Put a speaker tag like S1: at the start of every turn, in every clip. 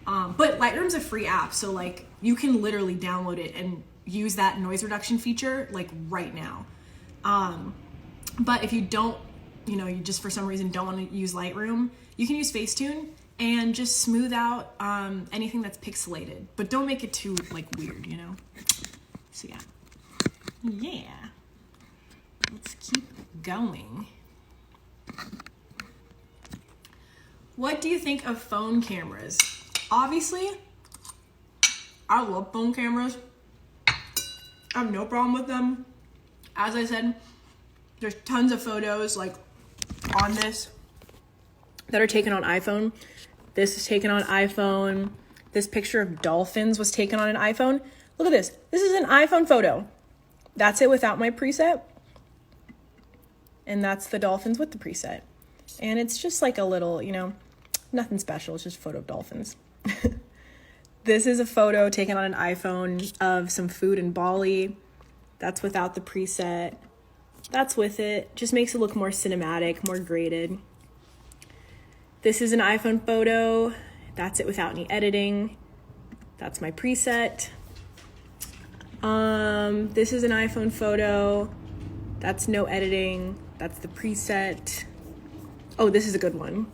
S1: But Lightroom's a free app, so like you can literally download it and use that noise reduction feature like right now. But if you don't, you know, you just for some reason don't want to use Lightroom, you can use Facetune and just smooth out anything that's pixelated, but don't make it too like weird, you know? So yeah, let's keep going. What do you think of phone cameras? Obviously, I love phone cameras. I have no problem with them. As I said, there's tons of photos like on this that are taken on iPhone. This is taken on iPhone. This picture of dolphins was taken on an iPhone. Look at this. This is an iPhone photo. That's it without my preset. And that's the dolphins with the preset. And it's just like a little, you know, nothing special. It's just a photo of dolphins. This is a photo taken on an iPhone of some food in Bali. That's without the preset. That's with it. Just makes it look more cinematic, more graded. This is an iPhone photo. That's it without any editing. That's my preset. This is an iPhone photo. That's no editing. That's the preset. Oh, this is a good one.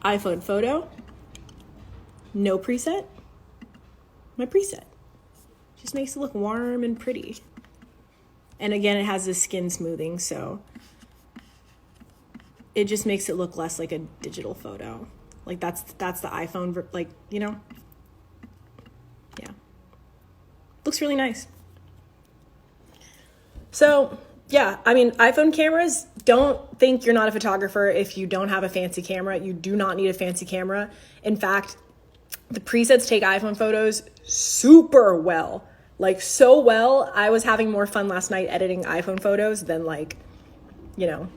S1: iPhone photo. No preset. My preset. Just makes it look warm and pretty. And again, it has the skin smoothing, so it just makes it look less like a digital photo. Like that's the iPhone, like, you know? Yeah. Looks really nice. So, yeah, I mean, iPhone cameras, don't think you're not a photographer if you don't have a fancy camera. You do not need a fancy camera. In fact, the presets take iPhone photos super well. Like, so well, I was having more fun last night editing iPhone photos than, like, you know,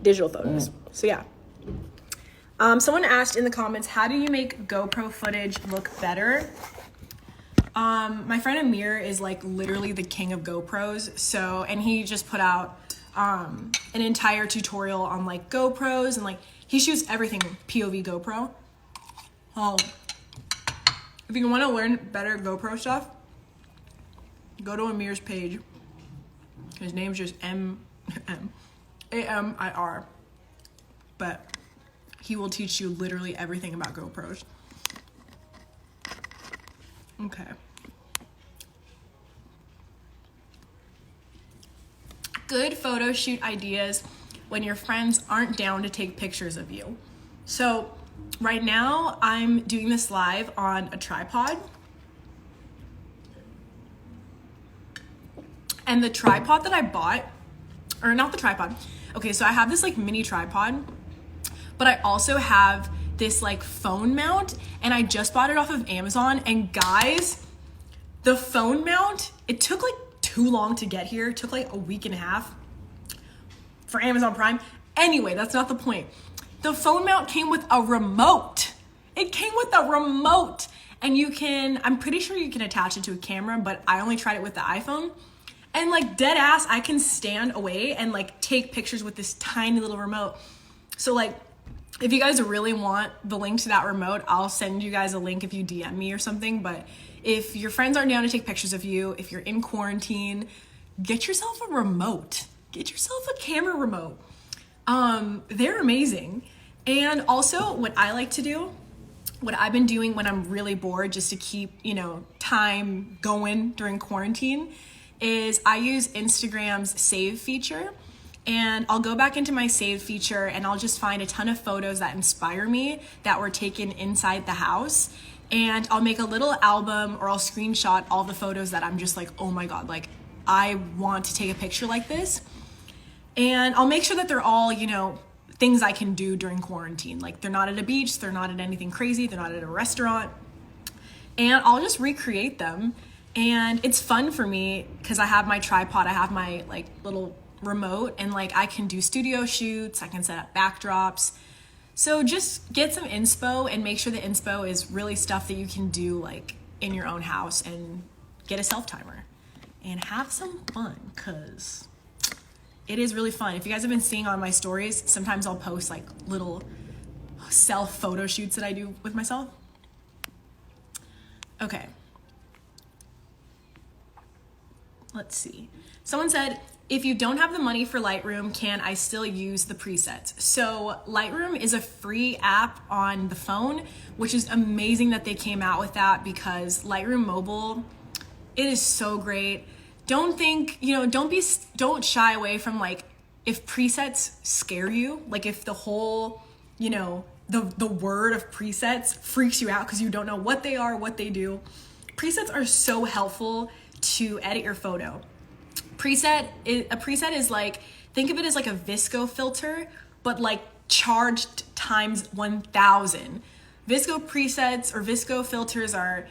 S1: digital photos. So, yeah. Someone asked in the comments, how do you make GoPro footage look better? My friend Amir is, like, literally the king of GoPros. So, and he just put out an entire tutorial on, like, GoPros. And, like, he shoots everything POV GoPro. If you want to learn better GoPro stuff, go to Amir's page. His name's just AMIR. But he will teach you literally everything about GoPros. Okay. Good photo shoot ideas when your friends aren't down to take pictures of you. So right now I'm doing this live on a tripod. And the tripod that I bought, or not the tripod. Okay, so I have this like mini tripod, but I also have this like phone mount, and I just bought it off of Amazon. And guys, the phone mount, it took like too long to get here. It took like a week and a half for Amazon Prime. Anyway, that's not the point. The phone mount came with a remote. It came with a remote, and you can, I'm pretty sure you can attach it to a camera, but I only tried it with the iPhone. And like dead ass, I can stand away and like take pictures with this tiny little remote. So like, if you guys really want the link to that remote, I'll send you guys a link if you DM me or something. But if your friends aren't down to take pictures of you, if you're in quarantine, get yourself a remote. Get yourself a camera remote. They're amazing. And also what I like to do, what I've been doing when I'm really bored just to keep, you know, time going during quarantine, is I use Instagram's save feature, and I'll go back into my save feature and I'll just find a ton of photos that inspire me that were taken inside the house, and I'll make a little album, or I'll screenshot all the photos that I'm just like, oh my God, like I want to take a picture like this. And I'll make sure that they're all, you know, things I can do during quarantine. Like they're not at a beach, they're not at anything crazy, they're not at a restaurant, and I'll just recreate them. And it's fun for me because I have my tripod, I have my like little remote, and like I can do studio shoots, I can set up backdrops. So just get some inspo and make sure the inspo is really stuff that you can do like in your own house, and get a self timer and have some fun, because it is really fun. If you guys have been seeing on my stories, sometimes I'll post like little self photo shoots that I do with myself. Okay. Let's see. Someone said, if you don't have the money for Lightroom, can I still use the presets? So Lightroom is a free app on the phone, which is amazing that they came out with that, because Lightroom Mobile, it is so great. Don't think, don't shy away from like, if presets scare you, like if the whole, the word of presets freaks you out because you don't know what they are, what they do. Presets are so helpful to edit your photo. A preset is like, think of it as like a VSCO filter, but like charged times 1,000. VSCO presets or VSCO filters are,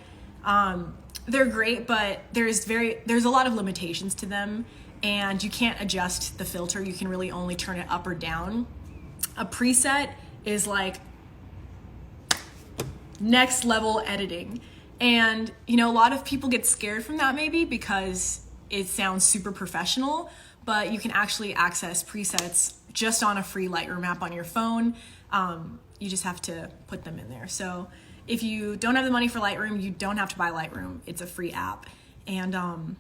S1: they're great, but there's a lot of limitations to them, and you can't adjust the filter. You can really only turn it up or down. A preset is like next level editing. And, a lot of people get scared from that maybe because it sounds super professional, but you can actually access presets just on a free Lightroom app on your phone. You just have to put them in there. So if you don't have the money for Lightroom, you don't have to buy Lightroom. It's a free app. And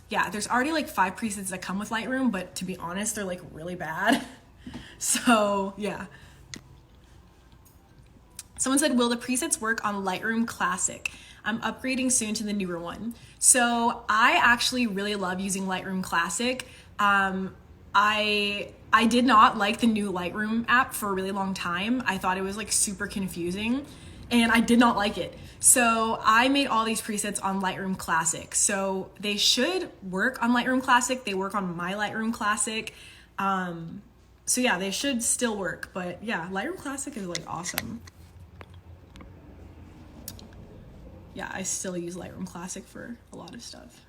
S1: yeah, there's already like 5 presets that come with Lightroom, but to be honest, they're like really bad. So yeah. Someone said, will the presets work on Lightroom Classic? I'm upgrading soon to the newer one. So I actually really love using Lightroom Classic. I did not like the new Lightroom app for a really long time. I thought it was like super confusing and I did not like it. So I made all these presets on Lightroom Classic. So they should work on Lightroom Classic. They work on my Lightroom Classic. So yeah, they should still work, but yeah, Lightroom Classic is like awesome. Yeah, I still use Lightroom Classic for a lot of stuff.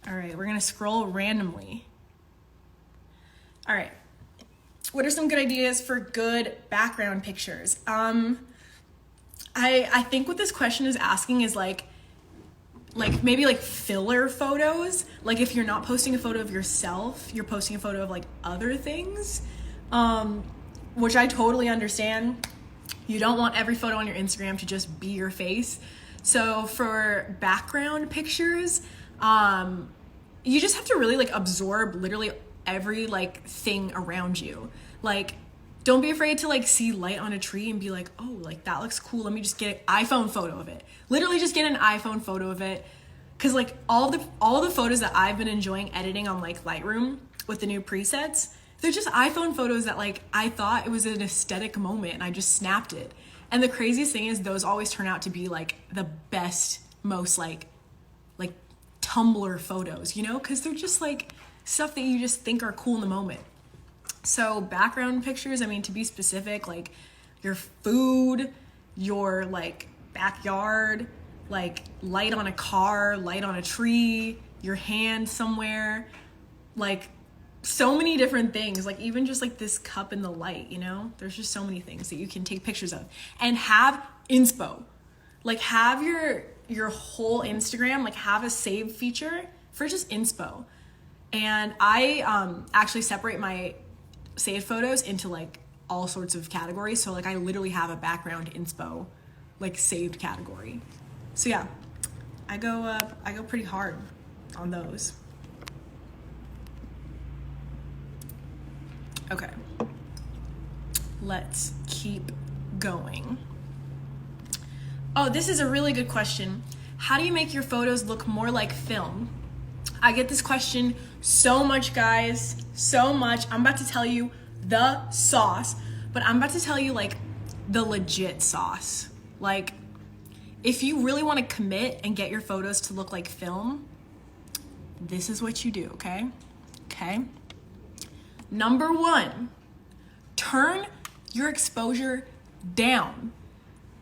S1: All right, we're gonna scroll randomly. All right, what are some good ideas for good background pictures? I think what this question is asking is like maybe like filler photos. Like if you're not posting a photo of yourself, you're posting a photo of like other things, which I totally understand. You don't want every photo on your Instagram to just be your face. So for background pictures, you just have to really like absorb literally every like thing around you. Like, don't be afraid to like see light on a tree and be like, oh, like that looks cool. Let me just get an iPhone photo of it. Literally just get an iPhone photo of it. Cause like all the photos that I've been enjoying editing on like Lightroom with the new presets, they're just iPhone photos that like I thought it was an aesthetic moment and I just snapped it. And the craziest thing is those always turn out to be like the best, most like Tumblr photos, because they're just like stuff that you just think are cool in the moment. So background pictures, I mean, to be specific, like your food, your like backyard, like light on a car, light on a tree, your hand somewhere, like so many different things, like even just like this cup in the light, there's just so many things that you can take pictures of and have inspo. Like have your whole Instagram, like have a save feature for just inspo. And I actually separate my saved photos into like all sorts of categories. So like I literally have a background inspo like saved category. So yeah, I go pretty hard on those. Okay, let's keep going. Oh, this is a really good question. How do you make your photos look more like film? I get this question so much, guys, so much. I'm about to tell you the sauce, but I'm about to tell you like the legit sauce. Like if you really want to commit and get your photos to look like film, this is what you do, okay? Okay. Number 1, turn your exposure down.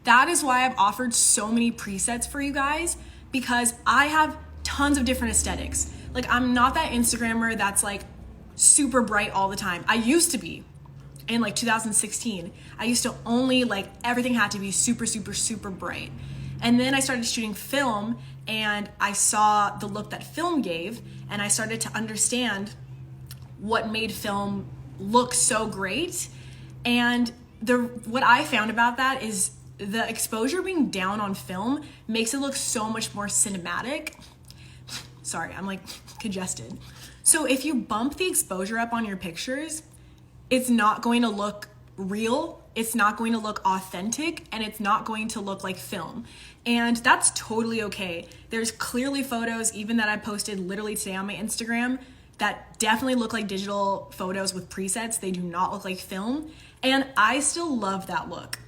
S1: That is why I've offered so many presets for you guys, because I have tons of different aesthetics. Like I'm not that Instagrammer that's like super bright all the time. I used to be in like 2016. I used to only like everything had to be super, super, super bright. And then I started shooting film and I saw the look that film gave and I started to understand what made film look so great. And what I found about that is the exposure being down on film makes it look so much more cinematic. Sorry, I'm like congested. So if you bump the exposure up on your pictures, it's not going to look real, it's not going to look authentic, and it's not going to look like film. And that's totally okay. There's clearly photos, even that I posted literally today on my Instagram, that definitely look like digital photos with presets. They do not look like film. And I still love that look.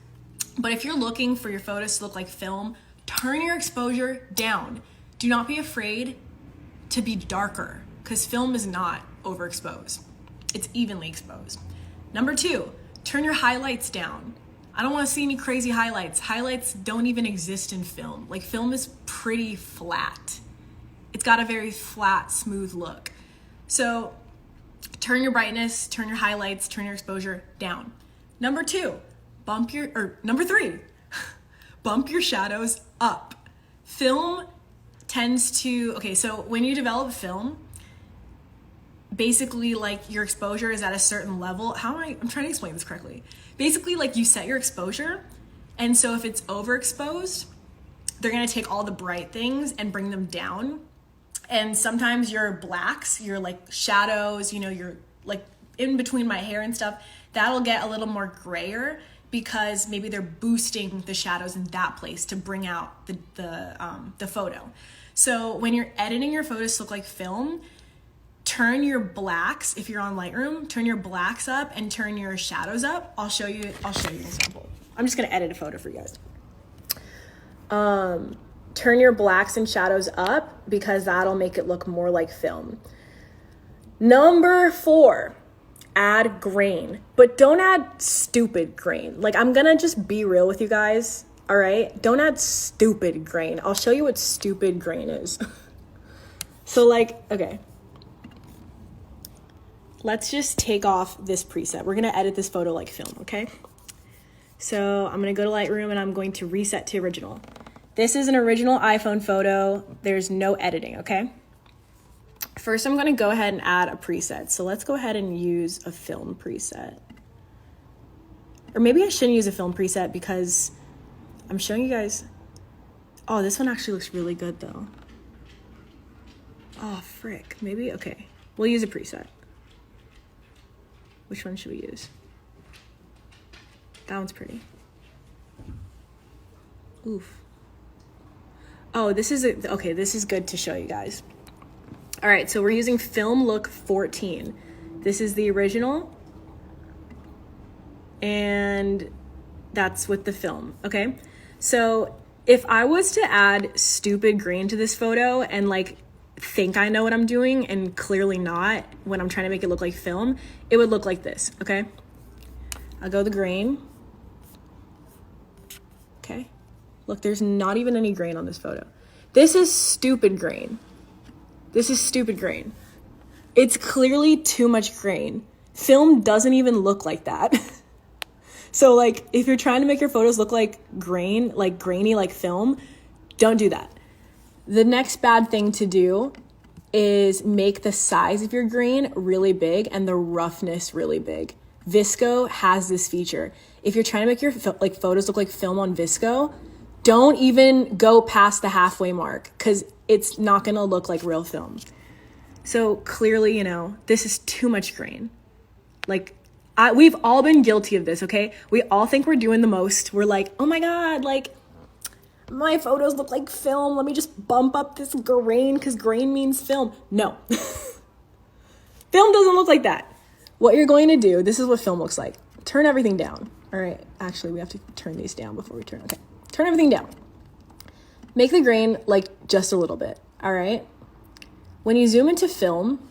S1: But if you're looking for your photos to look like film, turn your exposure down. Do not be afraid to be darker, because film is not overexposed. It's evenly exposed. Number 2, turn your highlights down. I don't want to see any crazy highlights. Highlights don't even exist in film. Like, film is pretty flat. It's got a very flat, smooth look. So turn your brightness, turn your highlights, turn your exposure down. Number 3, bump your shadows up. Film tends to, okay, so when you develop film, basically like your exposure is at a certain level. I'm trying to explain this correctly. Basically, like, you set your exposure, and so if it's overexposed, they're gonna take all the bright things and bring them down. And sometimes your blacks, your like shadows, you know, your like in between my hair and stuff, that'll get a little more grayer because maybe they're boosting the shadows in that place to bring out the photo. So when you're editing your photos to look like film, turn your blacks, if you're on Lightroom, turn your blacks up and turn your shadows up. I'll show you an example. I'm just gonna edit a photo for you guys. Turn your blacks and shadows up because that'll make it look more like film. Number 4, add grain, but don't add stupid grain. Like, I'm gonna just be real with you guys, all right? Don't add stupid grain. I'll show you what stupid grain is. So like, okay. Let's just take off this preset. We're gonna edit this photo like film, okay? So I'm gonna go to Lightroom and I'm going to reset to original. This is an original iPhone photo. There's no editing, okay? First, I'm gonna go ahead and add a preset. So let's go ahead and use a film preset. Or maybe I shouldn't use a film preset because I'm showing you guys. Oh, this one actually looks really good though. Oh, frick, maybe, okay. We'll use a preset. Which one should we use? That one's pretty. Oof. Oh, this is good to show you guys. All right, so we're using Film Look 14. This is the original, and that's with the film, okay? So if I was to add stupid green to this photo and like think I know what I'm doing and clearly not when I'm trying to make it look like film, it would look like this, okay? I'll go the grain. Okay. Look, there's not even any grain on this photo. This is stupid grain. This is stupid grain. It's clearly too much grain. Film doesn't even look like that. So like, if you're trying to make your photos look like grain, like grainy, like film, don't do that. The next bad thing to do is make the size of your grain really big and the roughness really big. Visco has this feature. If you're trying to make your photos look like film on Visco, don't even go past the halfway mark because it's not gonna look like real film. So clearly, you know, this is too much grain. Like, we've all been guilty of this, okay? We all think we're doing the most. We're like, oh my God, like, my photos look like film. Let me just bump up this grain because grain means film. No. Film doesn't look like that. What you're going to do, this is what film looks like. Turn everything down. All right, actually, we have to turn these down before we turn. Okay, turn everything down. Make the grain like just a little bit, all right? When you zoom into film,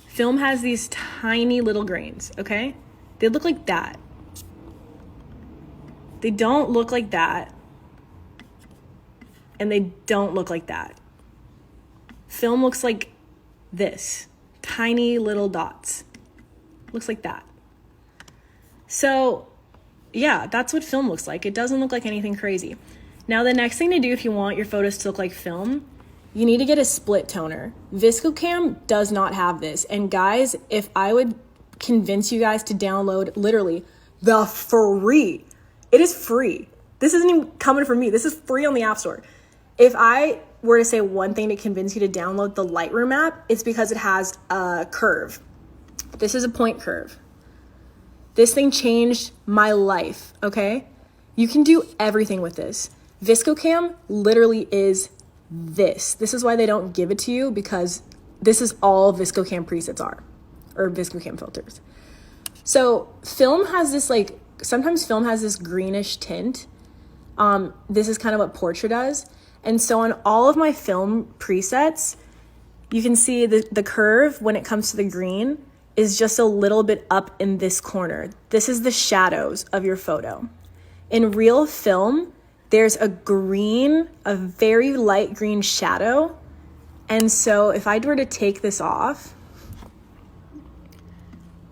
S1: film has these tiny little grains, okay? They look like that. They don't look like that. And they don't look like that. Film looks like this. Tiny little dots. Looks like that. So, yeah, that's what film looks like. It doesn't look like anything crazy. Now, the next thing to do if you want your photos to look like film, you need to get a split toner. ViscoCam does not have this. And guys, if I would convince you guys to download, literally, the free. It is free. This isn't even coming from me. This is free on the App Store. If I were to say one thing to convince you to download the Lightroom app, it's because it has a curve. This is a point curve. This thing changed my life, okay? You can do everything with this. ViscoCam literally is this. This is why they don't give it to you, because this is all ViscoCam presets are, or ViscoCam filters. So film has this like, sometimes film has this greenish tint. This is kind of what Portrait does. And so on all of my film presets, you can see the curve when it comes to the green is just a little bit up in this corner. This is the shadows of your photo. In real film, there's a green, a very light green shadow. And so if I were to take this off,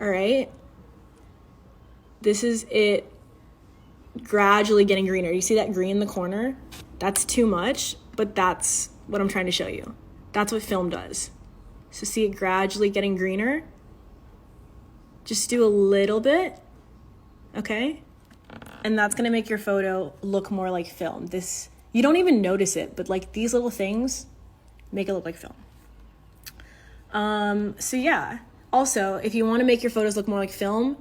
S1: all right, this is it gradually getting greener. You see that green in the corner? That's too much, but that's what I'm trying to show you. That's what film does. So see it gradually getting greener? Just do a little bit, okay? And that's gonna make your photo look more like film. This, you don't even notice it, but like these little things make it look like film. So yeah, also, if you wanna make your photos look more like film,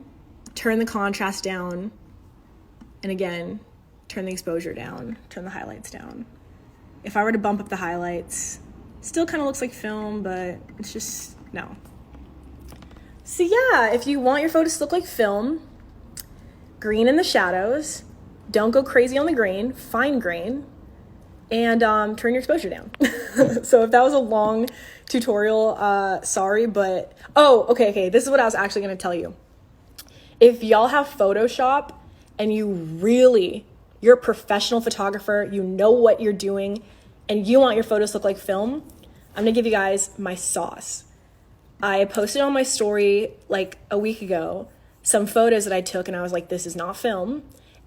S1: turn the contrast down, and again, turn the exposure down, turn the highlights down. If I were to bump up the highlights, still kind of looks like film, but it's just, no. So yeah, if you want your photos to look like film, green in the shadows, don't go crazy on the grain, fine grain, and turn your exposure down. So if that was a long tutorial, sorry, but, oh, okay, this is what I was actually gonna tell you. If y'all have Photoshop and you're a professional photographer, you know what you're doing, and you want your photos to look like film, I'm gonna give you guys my sauce. I posted on my story like a week ago some photos that I took, and I was like, this is not film.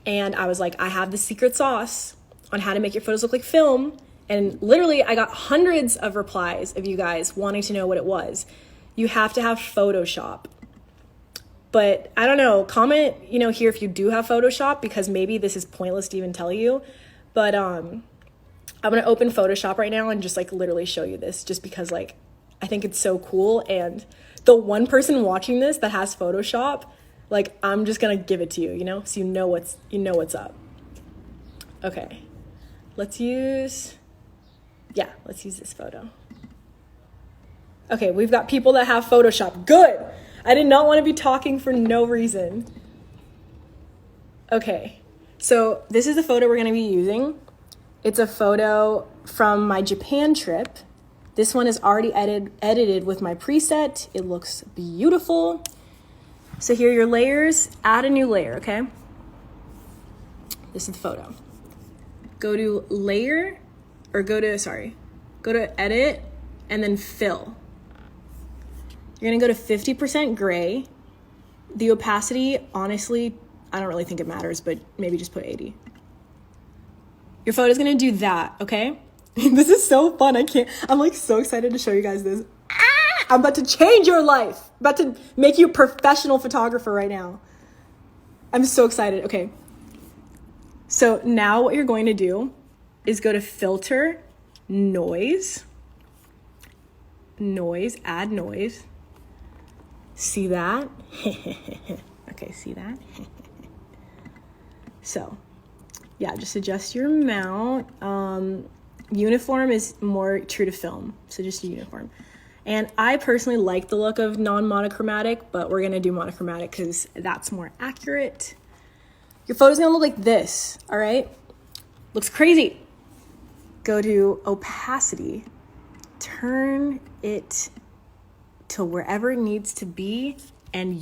S1: And I was like, I have the secret sauce on how to make your photos look like film. And literally I got hundreds of replies of you guys wanting to know what it was. You have to have Photoshop. But I don't know, comment, here if you do have Photoshop, because maybe this is pointless to even tell you. But I'm gonna open Photoshop right now and just like literally show you this, just because like, I think it's so cool. And the one person watching this that has Photoshop, like I'm just gonna give it to you, so you know what's up. Okay, let's use this photo. Okay, we've got people that have Photoshop. Good. I did not want to be talking for no reason. Okay, so this is the photo we're going to be using. It's a photo from my Japan trip. This one is already edited with my preset. It looks beautiful. So here are your layers. Add a new layer, okay? This is the photo. Go to layer, or go to edit, and then fill. You're gonna go to 50% gray. The opacity, honestly, I don't really think it matters, but maybe just put 80. Your photo's gonna do that, okay? This is so fun, I'm like so excited to show you guys this. I'm about to change your life. I'm about to make you a professional photographer right now. I'm so excited, okay. So now what you're going to do is go to filter, noise, add noise. See that? Okay, see that? So, yeah, just adjust your mount. Uniform is more true to film, so just a uniform. And I personally like the look of non-monochromatic, but we're gonna do monochromatic because that's more accurate. Your photo's gonna look like this, all right? Looks crazy. Go to opacity, turn it to wherever it needs to be, and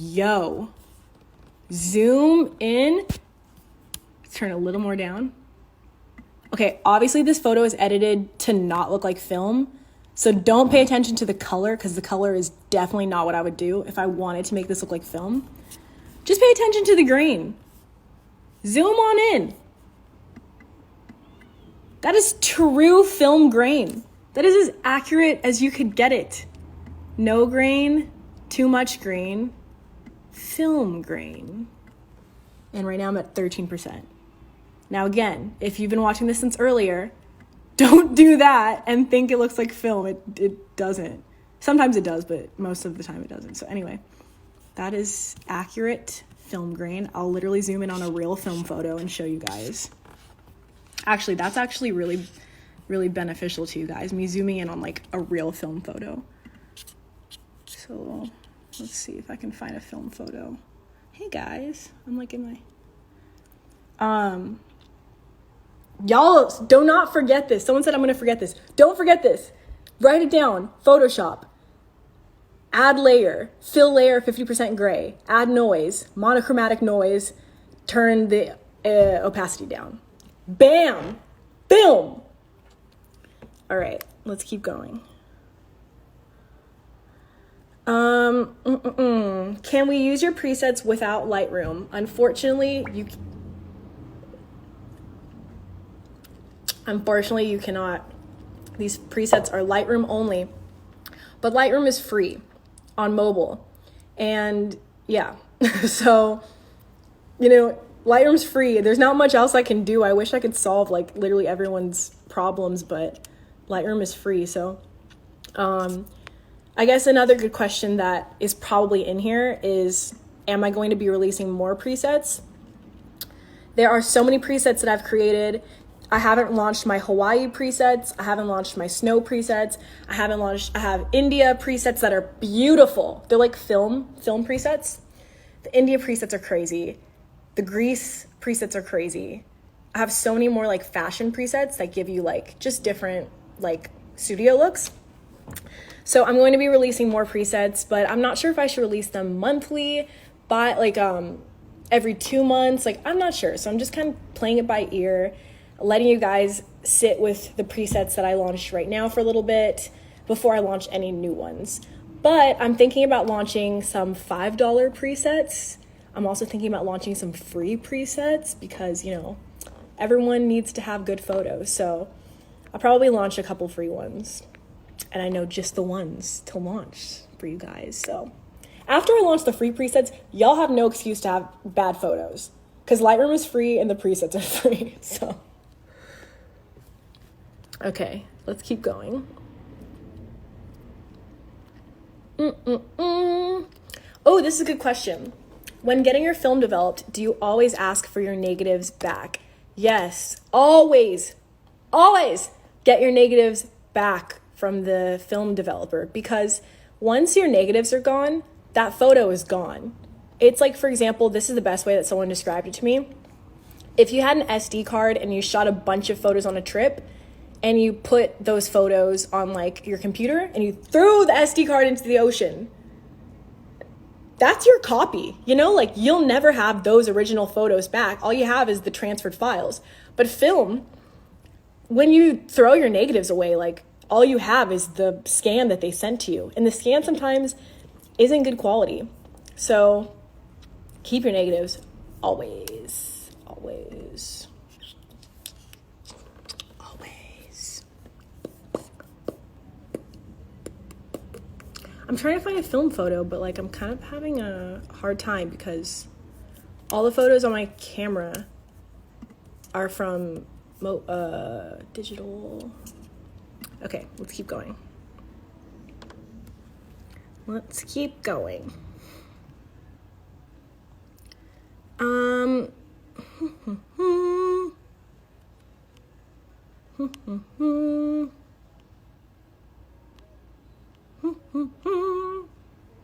S1: zoom in, turn a little more down. Okay, obviously this photo is edited to not look like film, so don't pay attention to the color, because the color is definitely not what I would do if I wanted to make this look like film. Just pay attention to the grain. Zoom on in. That is true film grain. That is as accurate as you could get it. No grain, too much grain, film grain. And right now I'm at 13%. Now again, if you've been watching this since earlier, don't do that and think it looks like film. It doesn't. Sometimes it does, but most of the time it doesn't. So anyway, that is accurate film grain. I'll literally zoom in on a real film photo and show you guys. Actually, that's actually really, really beneficial to you guys, me zooming in on like a real film photo. So let's see if I can find a film photo. Hey guys, I'm like in my, y'all do not forget this. Someone said I'm gonna forget this. Don't forget this. Write it down. Photoshop. Add layer. Fill layer 50% gray. Add noise. Monochromatic noise. Turn the opacity down. Bam! Boom! All right, let's keep going. Can we use your presets without Lightroom? Unfortunately, you cannot. These presets are Lightroom only, but Lightroom is free on mobile. And yeah, so, Lightroom's free. There's not much else I can do. I wish I could solve like literally everyone's problems, but Lightroom is free. So, I guess another good question that is probably in here is, am I going to be releasing more presets? There are so many presets that I've created. I haven't launched my Hawaii presets. I haven't launched my snow presets. I have India presets that are beautiful. They're like film presets. The India presets are crazy. The Greece presets are crazy. I have so many more like fashion presets that give you like just different like studio looks. So I'm going to be releasing more presets, but I'm not sure if I should release them monthly, but like every 2 months. Like, I'm not sure. So I'm just kind of playing it by ear, letting you guys sit with the presets that I launched right now for a little bit before I launch any new ones. But I'm thinking about launching some $5 presets. I'm also thinking about launching some free presets because, everyone needs to have good photos. So I'll probably launch a couple free ones. And I know just the ones to launch for you guys. So after I launch the free presets, y'all have no excuse to have bad photos because Lightroom is free and the presets are free. So, okay, let's keep going. Oh, this is a good question. When getting your film developed, do you always ask for your negatives back? Yes, always get your negatives back from the film developer, because once your negatives are gone, that photo is gone. It's like, for example, this is the best way that someone described it to me. If you had an SD card and you shot a bunch of photos on a trip and you put those photos on like your computer and you threw the SD card into the ocean, that's your copy, like you'll never have those original photos back. All you have is the transferred files. But film, when you throw your negatives away, like all you have is the scan that they sent to you. And the scan sometimes isn't good quality. So keep your negatives always. I'm trying to find a film photo, but like I'm kind of having a hard time because all the photos on my camera are from digital. Okay, let's keep going. I'm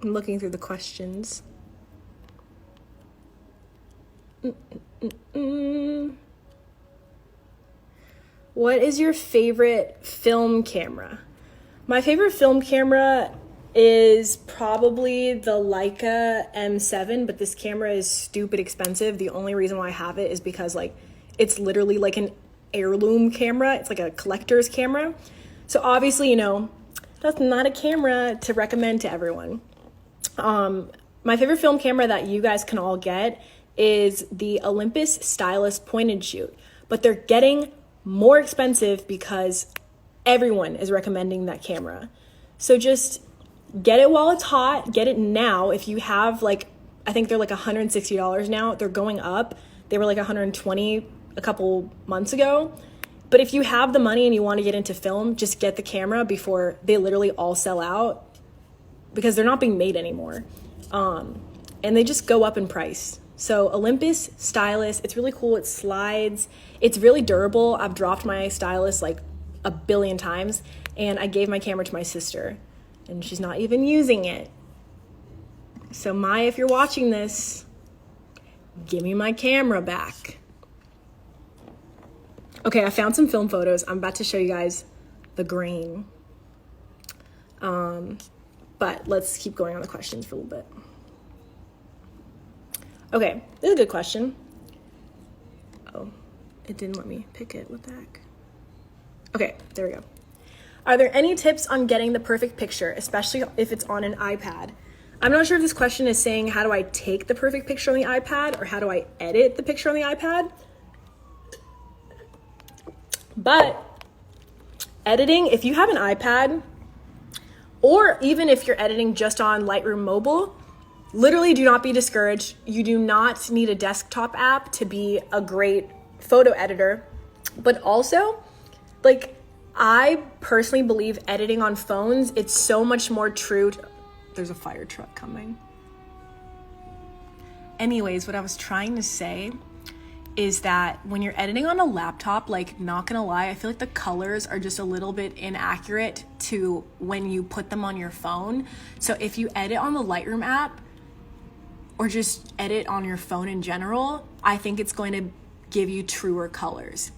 S1: looking through the questions. What is your favorite film camera? My favorite film camera is probably the Leica M7, but this camera is stupid expensive. The only reason why I have it is because like it's literally like an heirloom camera. It's like a collector's camera. So obviously, that's not a camera to recommend to everyone. My favorite film camera that you guys can all get is the Olympus Stylus point and shoot, but they're getting more expensive because everyone is recommending that camera. So just get it while it's hot, get it now. If you have like I think they're like $160 now. They're going up. They were like $120 a couple months ago. But if you have the money and you want to get into film, just get the camera before they literally all sell out, because they're not being made anymore. And they just go up in price. So Olympus stylus, it's really cool. It slides. It's really durable. I've dropped my stylus like a billion times, and I gave my camera to my sister, and she's not even using it. So Maya, if you're watching this, give me my camera back. Okay, I found some film photos. I'm about to show you guys the grain. But let's keep going on the questions for a little bit. Okay, this is a good question. Oh, it didn't let me pick it. What the heck? Okay, there we go. Are there any tips on getting the perfect picture, especially if it's on an iPad? I'm not sure if this question is saying how do I take the perfect picture on the iPad or how do I edit the picture on the iPad? But editing, if you have an iPad, or even if you're editing just on Lightroom Mobile, literally do not be discouraged. You do not need a desktop app to be a great photo editor. But also, like, I personally believe editing on phones, it's so much more true to... There's a fire truck coming. Anyways, what I was trying to say is that when you're editing on a laptop, like, not gonna lie, I feel like the colors are just a little bit inaccurate to when you put them on your phone. So if you edit on the Lightroom app, or just edit on your phone in general, I think it's going to give you truer colors.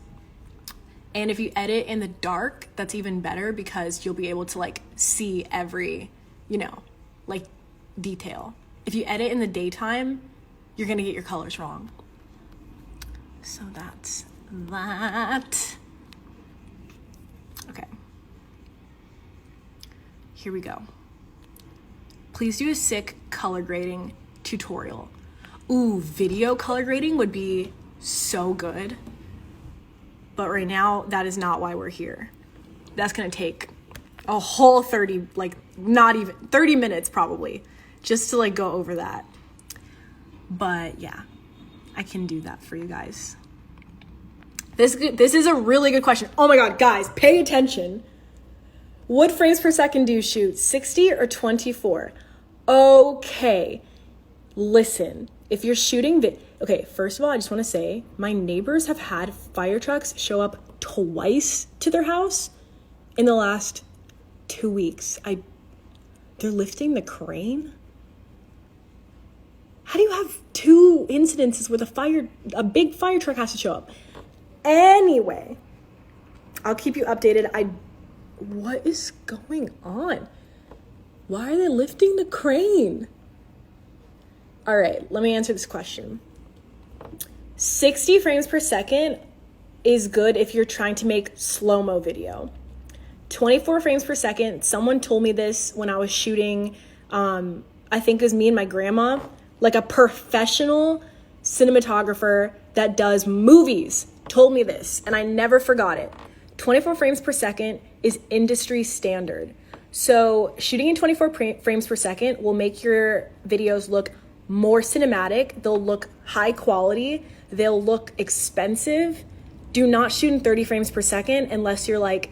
S1: And if you edit in the dark, that's even better, because you'll be able to like see every, like, detail. If you edit in the daytime, you're gonna get your colors wrong. So that's that. Okay. Here we go. Please do a sick color grading tutorial. Ooh, video color grading would be so good. But right now, that is not why we're here. That's gonna take a whole 30, like, not even 30 minutes probably, just to like go over that. But yeah, I can do that for you guys. This is a really good question. Oh my God, guys, pay attention. What frames per second do you shoot, 60 or 24? Okay, listen, if you're shooting okay, first of all, I just want to say my neighbors have had fire trucks show up twice to their house in the last 2 weeks. They're lifting the crane? How do you have 2 incidences where a big fire truck has to show up? Anyway, I'll keep you updated. What is going on? Why are they lifting the crane? All right, let me answer this question. 60 frames per second is good if you're trying to make slow-mo video. 24 frames per second, someone told me this when I was shooting, I think it was me and my grandma, like a professional cinematographer that does movies told me this, and I never forgot it. 24 frames per second is industry standard. So shooting in 24 frames per second will make your videos look more cinematic. They'll look high quality. They'll look expensive. Do not shoot in 30 frames per second unless you're like,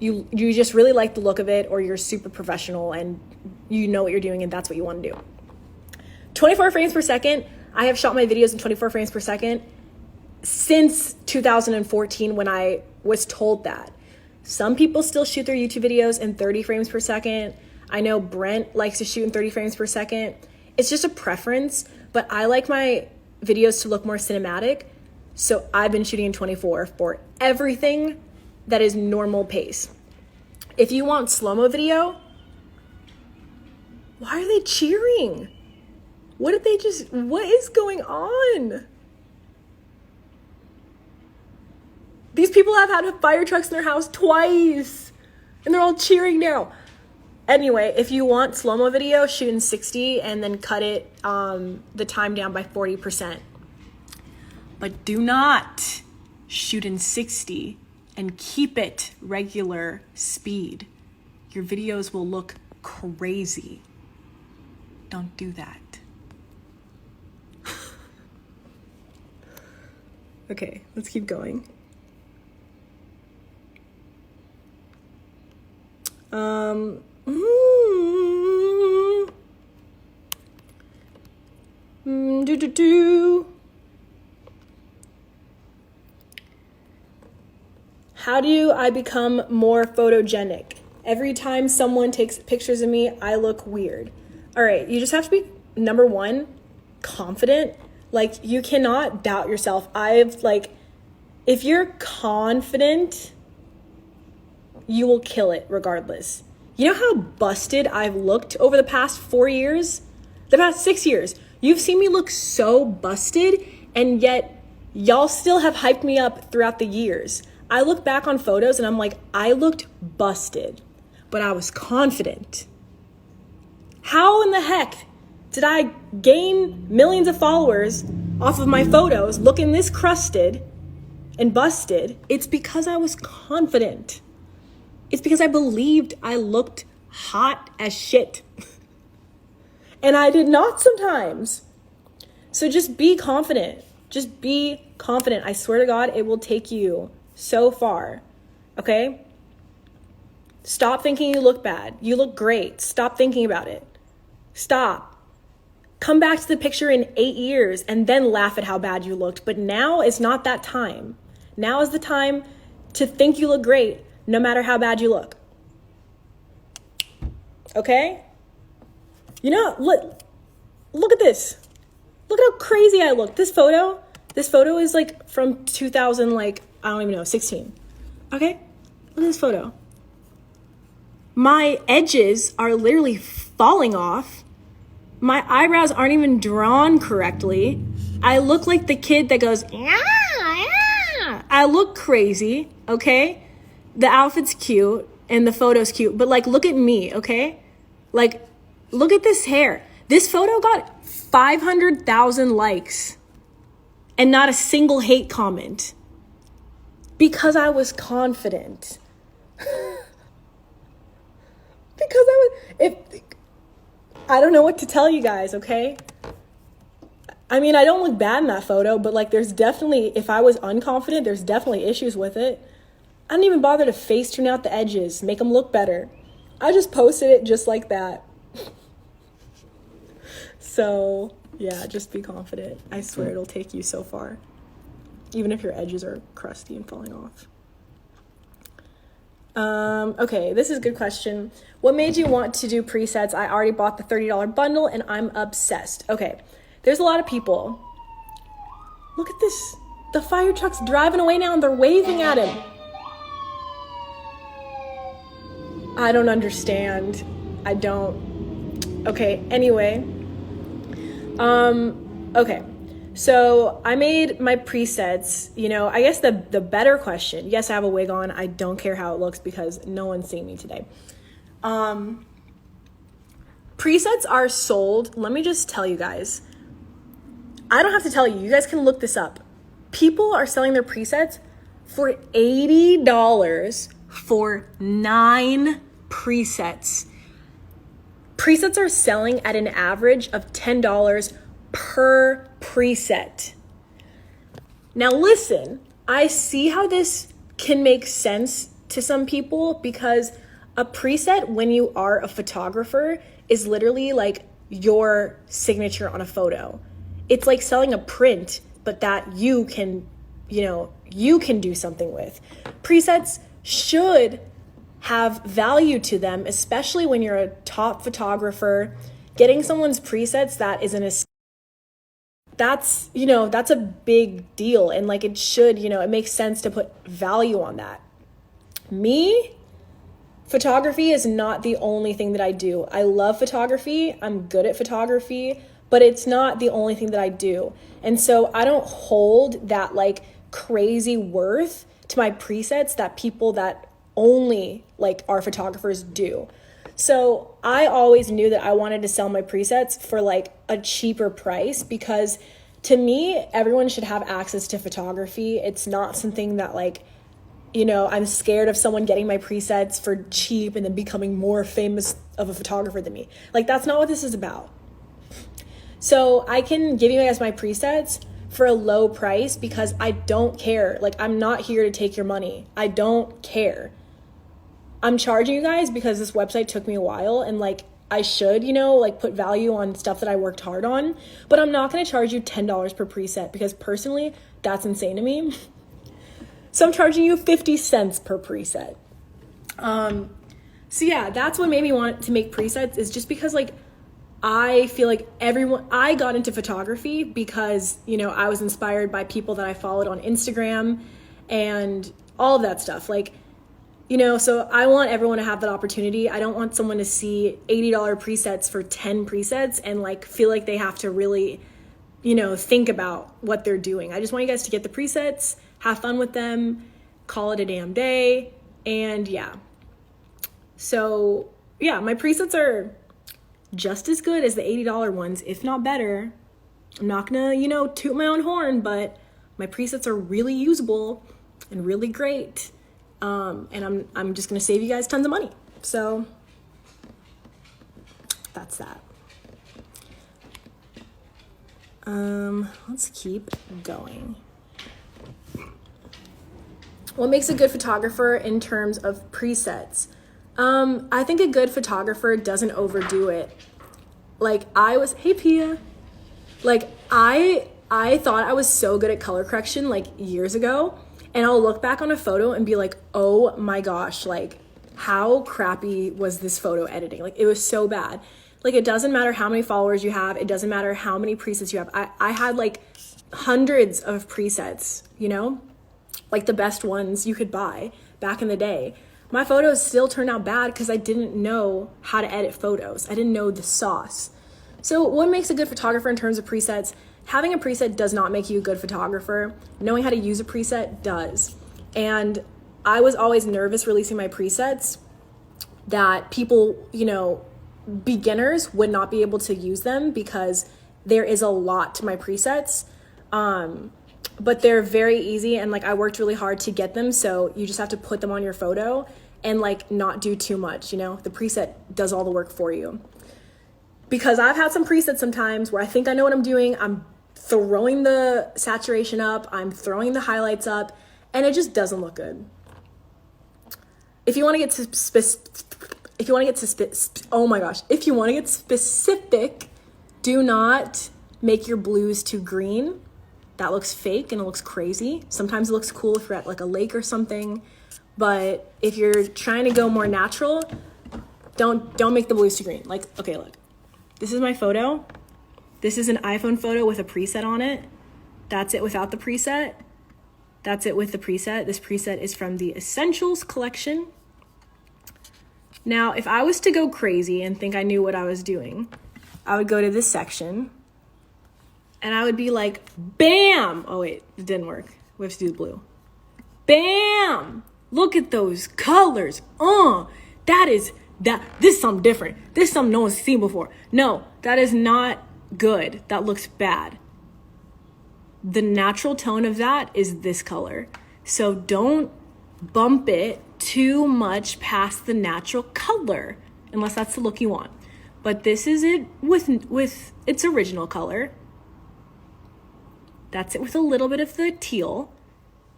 S1: you just really like the look of it, or you're super professional and you know what you're doing and that's what you want to do. 24 frames per second, I have shot my videos in 24 frames per second since 2014 when I was told that. Some people still shoot their YouTube videos in 30 frames per second. I know Brent likes to shoot in 30 frames per second. It's just a preference, but I like my videos to look more cinematic. So I've been shooting in 24 for everything that is normal pace. If you want slow-mo video, why are they cheering? What is going on? These people have had fire trucks in their house twice, and they're all cheering now. Anyway, if you want slow-mo video, shoot in 60 and then cut it, the time down by 40%. But do not shoot in 60 and keep it regular speed. Your videos will look crazy. Don't do that. Okay, let's keep going. How do I become more photogenic? Every time someone takes pictures of me, I look weird. All right, you just have to be, number one, confident. Like, you cannot doubt yourself. If you're confident, you will kill it regardless. You know how busted I've looked over the past 4 years? The past 6 years. You've seen me look so busted, and yet y'all still have hyped me up throughout the years. I look back on photos and I'm like, I looked busted, but I was confident. How in the heck did I gain millions of followers off of my photos looking this crusted and busted? It's because I was confident. It's because I believed I looked hot as shit. And I did not sometimes. So just be confident. Just be confident. I swear to God, it will take you so far. Okay? Stop thinking you look bad. You look great. Stop thinking about it. Stop. Come back to the picture in 8 years and then laugh at how bad you looked. But now is not that time. Now is the time to think you look great, no matter how bad you look. Okay? You know, look at this. Look at how crazy I look. This photo is like from 2000, like, I don't even know, 16. Okay? Look at this photo. My edges are literally falling off. My eyebrows aren't even drawn correctly. I look like the kid that goes, yeah, yeah. I look crazy, okay? The outfit's cute and the photo's cute, but like, look at me, okay? Like, look at this hair. This photo got 500,000 likes and not a single hate comment because I was confident. I don't know what to tell you guys, okay? I mean, I don't look bad in that photo, but like, there's definitely, if I was unconfident, there's definitely issues with it. I didn't even bother to face tune out the edges, make them look better. I just posted it just like that. So yeah, just be confident. I swear it'll take you so far, even if your edges are crusty and falling off. Okay, this is a good question. What made you want to do presets? I already bought the $30 bundle and I'm obsessed. Okay, there's a lot of people. Look at this. The fire truck's driving away now and they're waving at him. I don't understand. I don't. Okay, anyway. Okay. So I made my presets, you know, I guess the better question, yes, I have a wig on. I don't care how it looks because no one's seeing me today. Presets are sold. Let me just tell you guys, I don't have to tell you, you guys can look this up. People are selling their presets for $80 for 9 presets. Presets are selling at an average of $10 per preset. Now listen, I see how this can make sense to some people because a preset, when you are a photographer, is literally like your signature on a photo. It's like selling a print, but that you can, you can do something with. Presets should have value to them, especially when you're a top photographer. Getting someone's presets that is that's a big deal. And like, it should, it makes sense to put value on that. Photography is not the only thing that I do. I love photography. I'm good at photography, but it's not the only thing that I do. And so I don't hold that like crazy worth to my presets that people that only like are photographers do. So I always knew that I wanted to sell my presets for like a cheaper price because to me, everyone should have access to photography. It's not something that like, I'm scared of someone getting my presets for cheap and then becoming more famous of a photographer than me. Like, that's not what this is about. So I can give you guys my presets for a low price because I don't care. Like, I'm not here to take your money. I don't care. I'm charging you guys because this website took me a while, and like, I should, you know, like put value on stuff that I worked hard on, but I'm not going to charge you $10 per preset because personally, that's insane to me. So I'm charging you 50 cents per preset. So yeah, that's what made me want to make presets, is just because like, I feel like I got into photography because, you know, I was inspired by people that I followed on Instagram and all of that stuff. Like, you know, so I want everyone to have that opportunity. I don't want someone to see $80 presets for 10 presets and like feel like they have to really, you know, think about what they're doing. I just want you guys to get the presets, have fun with them, call it a damn day. And yeah. So yeah, my presets are just as good as the $80 ones, if not better. I'm not gonna, you know, toot my own horn, but my presets are really usable and really great. And I'm just gonna save you guys tons of money. So that's that. Let's keep going. What makes a good photographer in terms of presets? I think a good photographer doesn't overdo it. Like hey Pia. Like I thought I was so good at color correction like years ago, and I'll look back on a photo and be like, oh my gosh, like how crappy was this photo editing? Like it was so bad. Like it doesn't matter how many followers you have. It doesn't matter how many presets you have. I had like hundreds of presets, you know, like the best ones you could buy back in the day. My photos still turned out bad because I didn't know how to edit photos. I didn't know the sauce. So what makes a good photographer in terms of presets? Having a preset does not make you a good photographer. Knowing how to use a preset does. And I was always nervous releasing my presets that people, you know, beginners would not be able to use them because there is a lot to my presets. But they're very easy, and like I worked really hard to get them, so you just have to put them on your photo and like not do too much, you know? The preset does all the work for you. Because I've had some presets sometimes where I think I know what I'm doing. I'm throwing the saturation up, I'm throwing the highlights up, and it just doesn't look good. If you want to get specific, do not make your blues too green. That looks fake and it looks crazy. Sometimes it looks cool if you're at like a lake or something, but if you're trying to go more natural, don't make the blues too green. Like, okay, look, this is my photo. This is an iPhone photo with a preset on it. That's it without the preset. That's it with the preset. This preset is from the Essentials collection. Now, if I was to go crazy and think I knew what I was doing, I would go to this section and I would be like, bam! Oh wait, it didn't work. We have to do the blue. Bam! Look at those colors. This is something different. This is something no one's seen before. No, that is not good. That looks bad. The natural tone of that is this color. So don't bump it too much past the natural color, unless that's the look you want. But this is it with its original color. That's it with a little bit of the teal.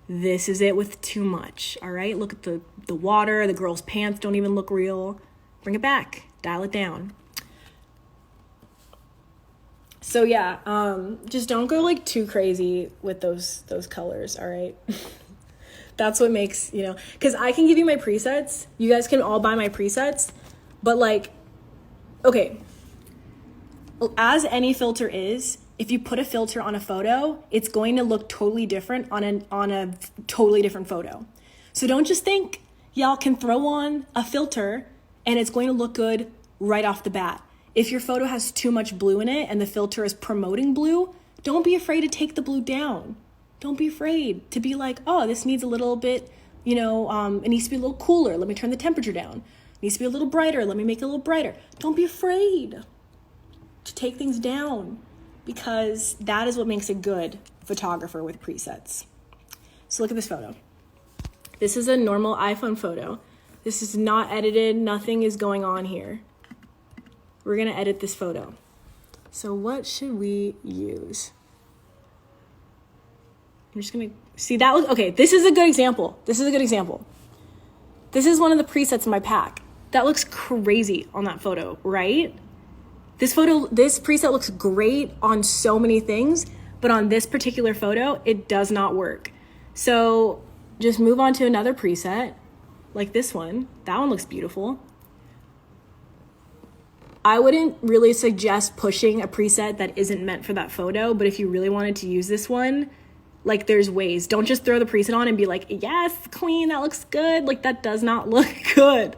S1: This is it with too much, all right? Look at the water, the girl's pants don't even look real. Bring it back, dial it down. So yeah, just don't go like too crazy with those colors, all right? That's what makes, you know, because I can give you my presets. You guys can all buy my presets, but like, okay, as any filter is, if you put a filter on a photo, it's going to look totally different on a totally different photo. So don't just think y'all can throw on a filter and it's going to look good right off the bat. If your photo has too much blue in it and the filter is promoting blue, don't be afraid to take the blue down. Don't be afraid to be like, oh, this needs a little bit, you know, it needs to be a little cooler. Let me turn the temperature down. It needs to be a little brighter. Let me make it a little brighter. Don't be afraid to take things down, because that is what makes a good photographer with presets. So look at this photo. This is a normal iPhone photo. This is not edited. Nothing is going on here. We're going to edit this photo. So what should we use? I'm just gonna see that. Okay, this is a good example. This is one of the presets in my pack. That looks crazy on that photo, right? This preset looks great on so many things, but on this particular photo, it does not work. So just move on to another preset, like this one. That one looks beautiful. I wouldn't really suggest pushing a preset that isn't meant for that photo, but if you really wanted to use this one, like there's ways. Don't just throw the preset on and be like, yes, queen, that looks good. Like that does not look good.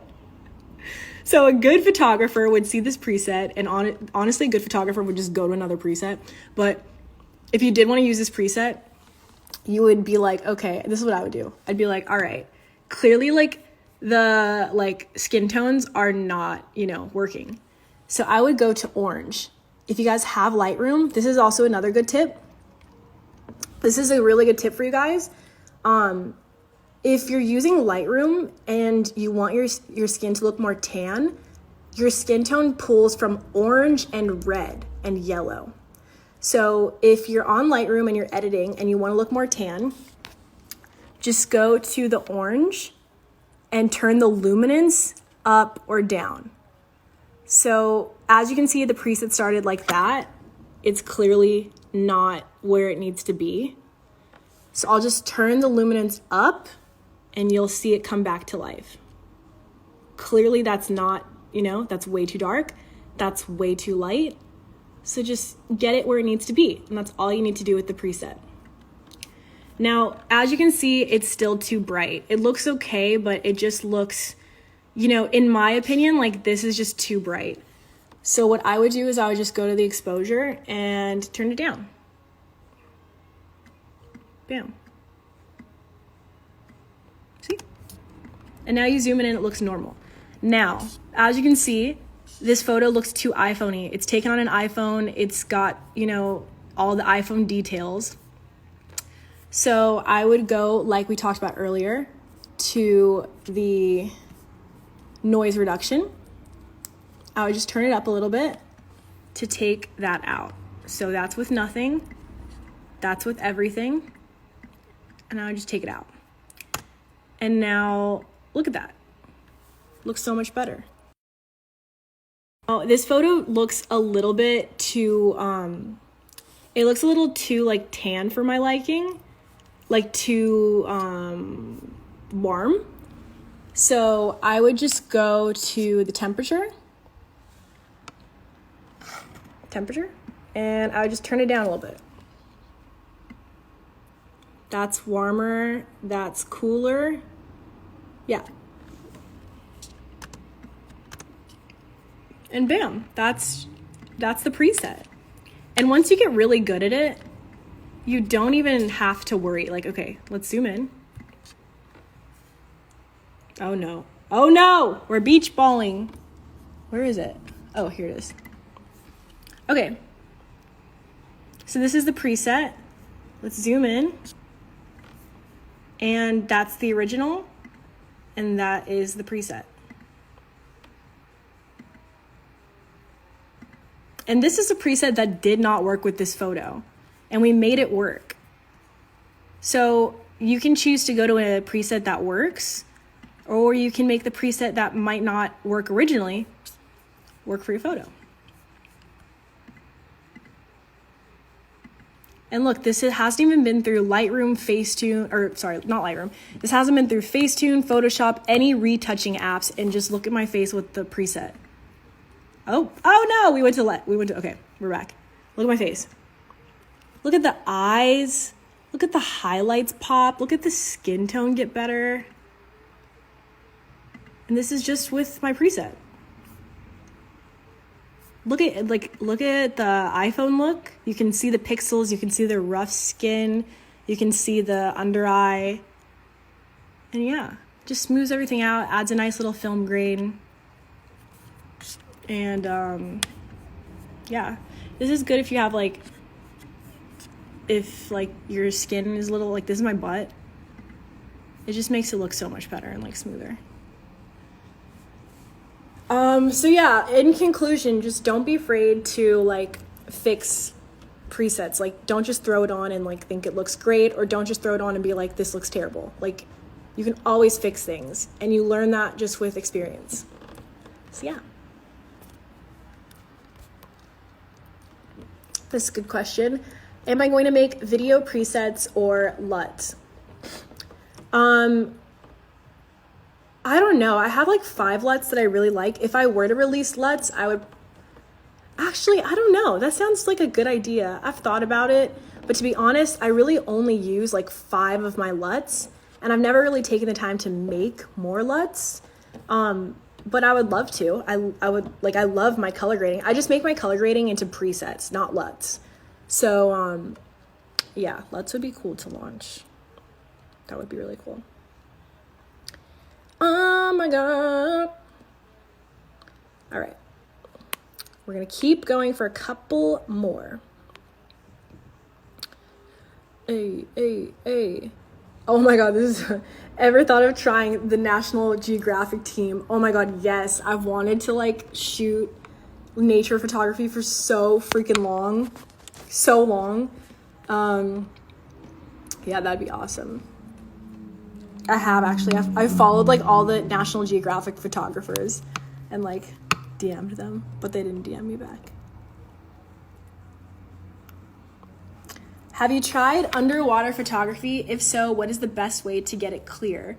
S1: So a good photographer would see this preset, and honestly, a good photographer would just go to another preset. But if you did want to use this preset, you would be like, okay, this is what I would do. I'd be like, all right, clearly like the like skin tones are not, working. So I would go to orange. If you guys have Lightroom, this is also another good tip. This is a really good tip for you guys. If you're using Lightroom and you want your skin to look more tan, your skin tone pulls from orange and red and yellow. So if you're on Lightroom and you're editing and you want to look more tan, just go to the orange and turn the luminance up or down. So as you can see, the preset started like that. It's clearly not where it needs to be. So I'll just turn the luminance up and you'll see it come back to life. Clearly that's not, that's way too dark. That's way too light. So just get it where it needs to be. And that's all you need to do with the preset. Now, as you can see, it's still too bright. It looks okay, but it just looks, in my opinion, like this is just too bright. So what I would do is I would just go to the exposure and turn it down. Bam. See? And now you zoom in and it looks normal. Now, as you can see, this photo looks too iPhone-y. It's taken on an iPhone. It's got, all the iPhone details. So I would go, like we talked about earlier, to the noise reduction. I would just turn it up a little bit to take that out. So that's with nothing. That's with everything. And I would just take it out. And now look at that. Looks so much better. Oh, this photo looks a little bit too, it looks a little too like tan for my liking, like too warm. So I would just go to the temperature, and I would just turn it down a little bit. That's warmer, that's cooler. Yeah. And bam, that's the preset. And once you get really good at it, you don't even have to worry. Like, okay, let's zoom in. Oh no. Oh no, we're beach balling. Where is it? Oh, here it is. Okay. So this is the preset. Let's zoom in. And that's the original. And that is the preset. And this is a preset that did not work with this photo, and we made it work. So you can choose to go to a preset that works, or you can make the preset that might not work originally work for your photo. And look, this hasn't even been through Lightroom, Facetune, or sorry, not Lightroom. This hasn't been through Facetune, Photoshop, any retouching apps, and just look at my face with the preset. Oh no, okay, we're back. Look at my face. Look at the eyes. Look at the highlights pop. Look at the skin tone get better. And this is just with my preset. Look at the iPhone look. You can see the pixels, you can see the rough skin, you can see the under eye. And yeah, just smooths everything out, adds a nice little film grain. And yeah, this is good if you have if your skin is a little, this is my butt. It just makes it look so much better and smoother. So yeah, in conclusion, just don't be afraid to fix presets. Like, don't just throw it on and like think it looks great, or don't just throw it on and be like, this looks terrible. Like, you can always fix things, and you learn that just with experience. So yeah. This is a good question. Am I going to make video presets or LUTs? I don't know. I have like 5 LUTs that I really like. If I were to release LUTs, I would... Actually, I don't know. That sounds like a good idea. I've thought about it, but to be honest, I really only use like 5 of my LUTs, and I've never really taken the time to make more LUTs. But I would love to. I would, like, I love my color grading. I just make my color grading into presets, not LUTs. So, yeah, LUTs would be cool to launch. That would be really cool. Oh my God. All right. We're going to keep going for a couple more. Hey. Oh my God, this is... Ever thought of trying the National Geographic team? Oh my God, yes. I've wanted to like shoot nature photography for so freaking long. So long. Yeah, that'd be awesome. I have actually. I've followed like all the National Geographic photographers and like DM'd them, but they didn't DM me back. Have you tried underwater photography? If so, what is the best way to get it clear?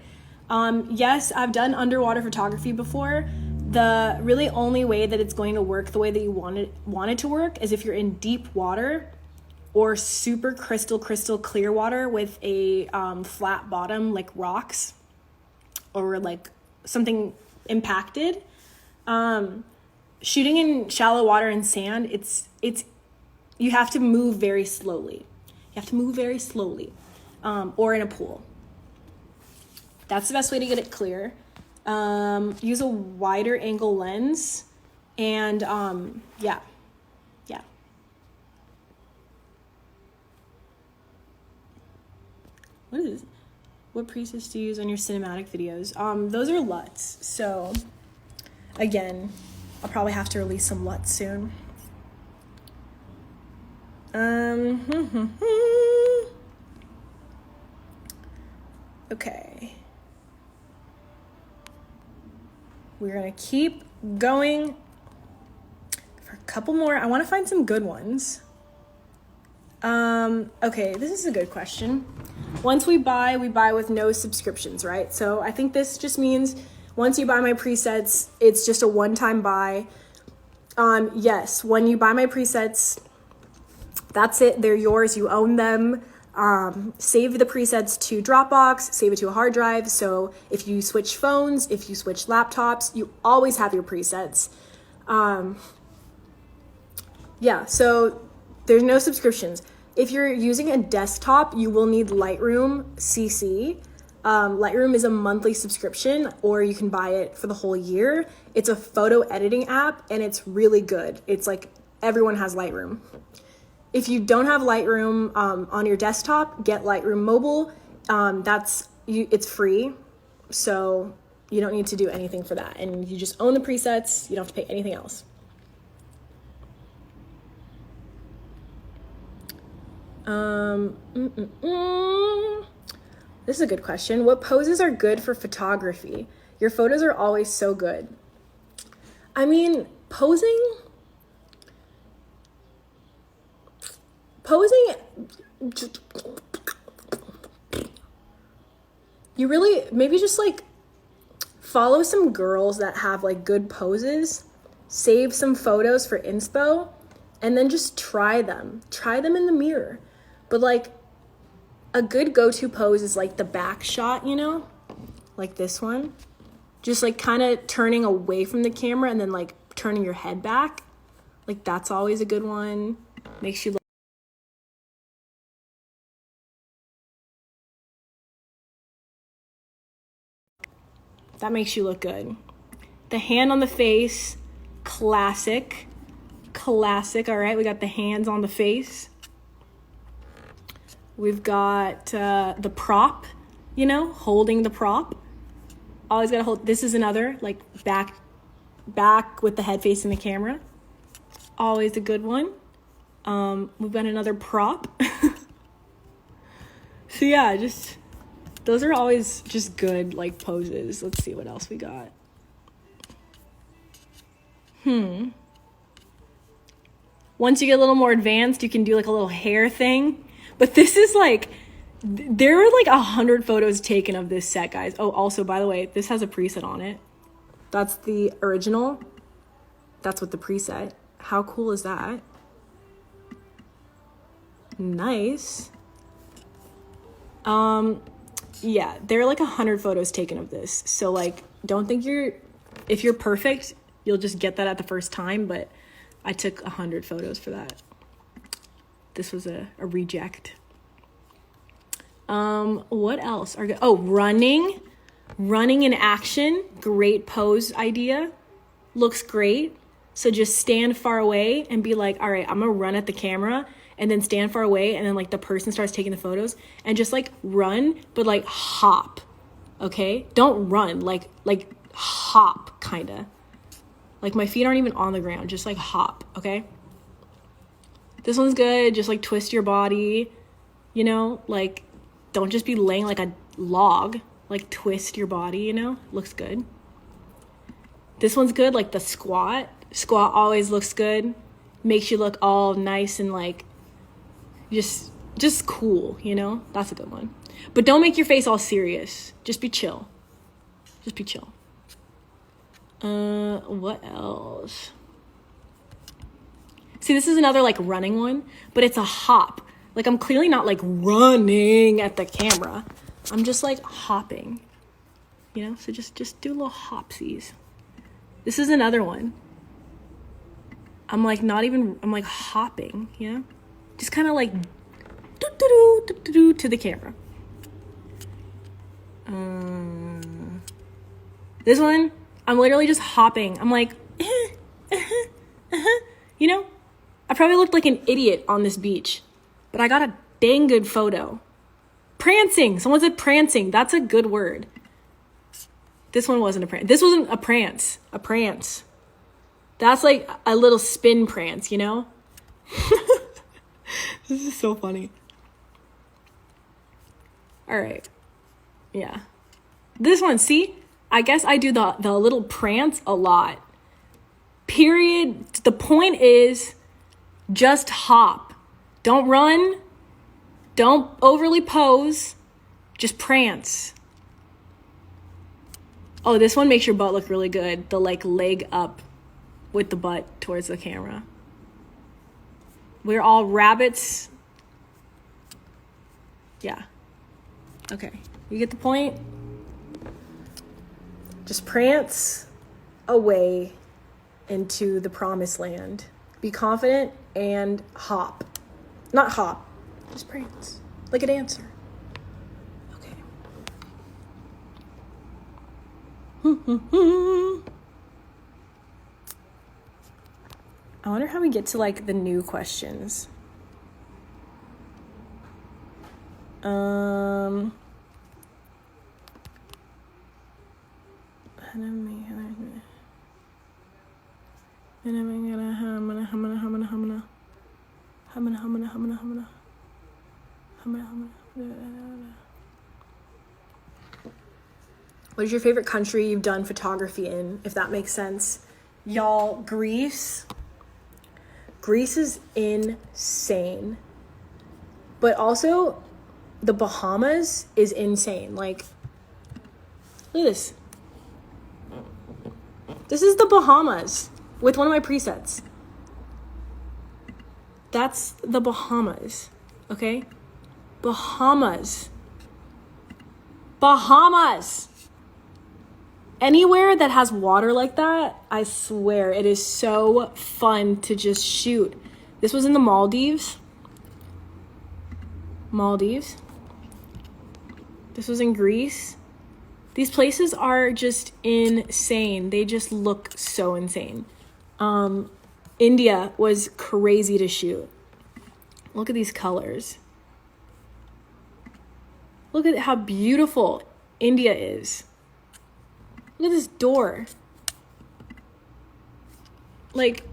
S1: Yes, I've done underwater photography before. The really only way that it's going to work the way that you want it to work is if you're in deep water or super crystal clear water with a flat bottom, like rocks or like something impacted. Shooting in shallow water and sand, it's you have to move very slowly. You have to move very slowly, or in a pool. That's the best way to get it clear. Use a wider angle lens, and yeah. What is this? What presets do you use on your cinematic videos? Those are LUTs. So again, I'll probably have to release some LUTs soon. Okay. We're gonna keep going for a couple more. I want to find some good ones. Okay, this is a good question. Once we buy with no subscriptions, right? So I think this just means once you buy my presets, it's just a one-time buy. Yes, when you buy my presets, that's it. They're yours. You own them. Save the presets to Dropbox, save it to a hard drive. So if you switch phones, if you switch laptops, you always have your presets. Yeah, so there's no subscriptions. If you're using a desktop, you will need Lightroom CC. Lightroom is a monthly subscription, or you can buy it for the whole year. It's a photo editing app, and it's really good. It's like everyone has Lightroom. If you don't have Lightroom on your desktop, get Lightroom Mobile. It's free, so you don't need to do anything for that. And you just own the presets. You don't have to pay anything else. This is a good question. What poses are good for photography? Your photos are always so good. I mean, posing, you really, maybe just like follow some girls that have like good poses, save some photos for inspo, and then just try them in the mirror. But like a good go-to pose is like the back shot, you know, like this one, just like kind of turning away from the camera and then like turning your head back. Like that's always a good one. Makes you look. That makes you look good. The hand on the face, classic. All right, we got the hands on the face. We've got the prop, you know, holding the prop. Always gotta hold. This is another, like back with the head facing the camera. Always a good one. We've got another prop. So yeah, just those are always just good like poses. Let's see what else we got. Once you get a little more advanced, you can do like a little hair thing. But this is like, there are like 100 photos taken of this set, guys. Oh, also, by the way, this has a preset on it. That's the original. That's with the preset. How cool is that? Nice. Yeah, there are like 100 photos taken of this. So like, don't think if you're perfect, you'll just get that at the first time. But I took 100 photos for that. This was a reject. What else? Running in action. Great pose idea. Looks great. So just stand far away and be like, all right, I'm gonna run at the camera, and then stand far away, and then like the person starts taking the photos, and just like run, but like hop. Okay? Don't run, like hop kinda. Like my feet aren't even on the ground, just like hop, okay? This one's good. Just like twist your body, you know, like don't just be laying like a log, like twist your body, you know, looks good. This one's good, like the squat. Squat always looks good. Makes you look all nice and like just cool, you know? That's a good one. But don't make your face all serious. Just be chill. Just be chill. What else? See, this is another like running one, but it's a hop. Like I'm clearly not like running at the camera. I'm just like hopping, you know? So just do little hopsies. This is another one. I'm like I'm like hopping, you know? Just kind of like to the camera. This one, I'm literally just hopping. I'm like, you know? I probably looked like an idiot on this beach, but I got a dang good photo. Prancing. Someone said prancing. That's a good word. This one wasn't a prance. This wasn't a prance. A prance. That's like a little spin prance, you know? This is so funny. All right. Yeah. This one, see? I guess I do the little prance a lot. Period. The point is just hop. Don't run. Don't overly pose. Just prance. Oh, this one makes your butt look really good. The like leg up with the butt towards the camera. We're all rabbits. Yeah. Okay. You get the point? Just prance away into the promised land. Be confident and hop. Not hop. Just prance. Like a dancer. Okay. I wonder how we get to like the new questions. What is your favorite country you've done photography in, if that makes sense? Y'all, Greece. Greece is insane. But also, the Bahamas is insane. Like, look at this. This is the Bahamas with one of my presets. That's the Bahamas, okay? Bahamas. Bahamas. Anywhere that has water like that, I swear, it is so fun to just shoot. This was in the Maldives. This was in Greece. These places are just insane. They just look so insane. India was crazy to shoot. Look at these colors. Look at how beautiful India is. Look at this door. Like,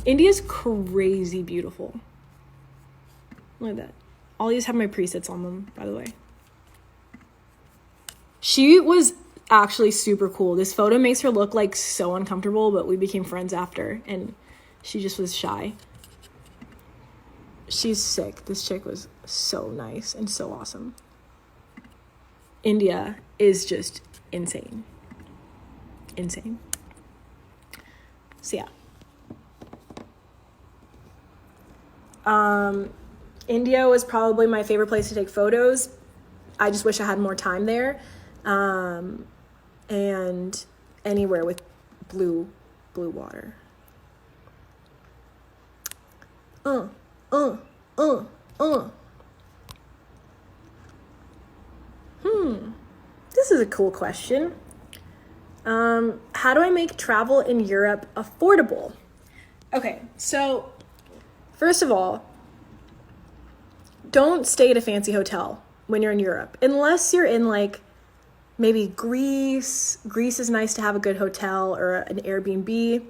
S1: India's crazy beautiful. Look at that. All these have my presets on them, by the way. She was actually super cool. This photo makes her look like so uncomfortable, but we became friends after, and she just was shy. She's sick. This chick was so nice and so awesome. India is just insane. Insane. So yeah. India was probably my favorite place to take photos. I just wish I had more time there. And anywhere with blue water. This is a cool question. How do I make travel in Europe affordable? Okay, so first of all, don't stay at a fancy hotel when you're in Europe, unless you're in like maybe Greece. Greece is nice to have a good hotel or an Airbnb.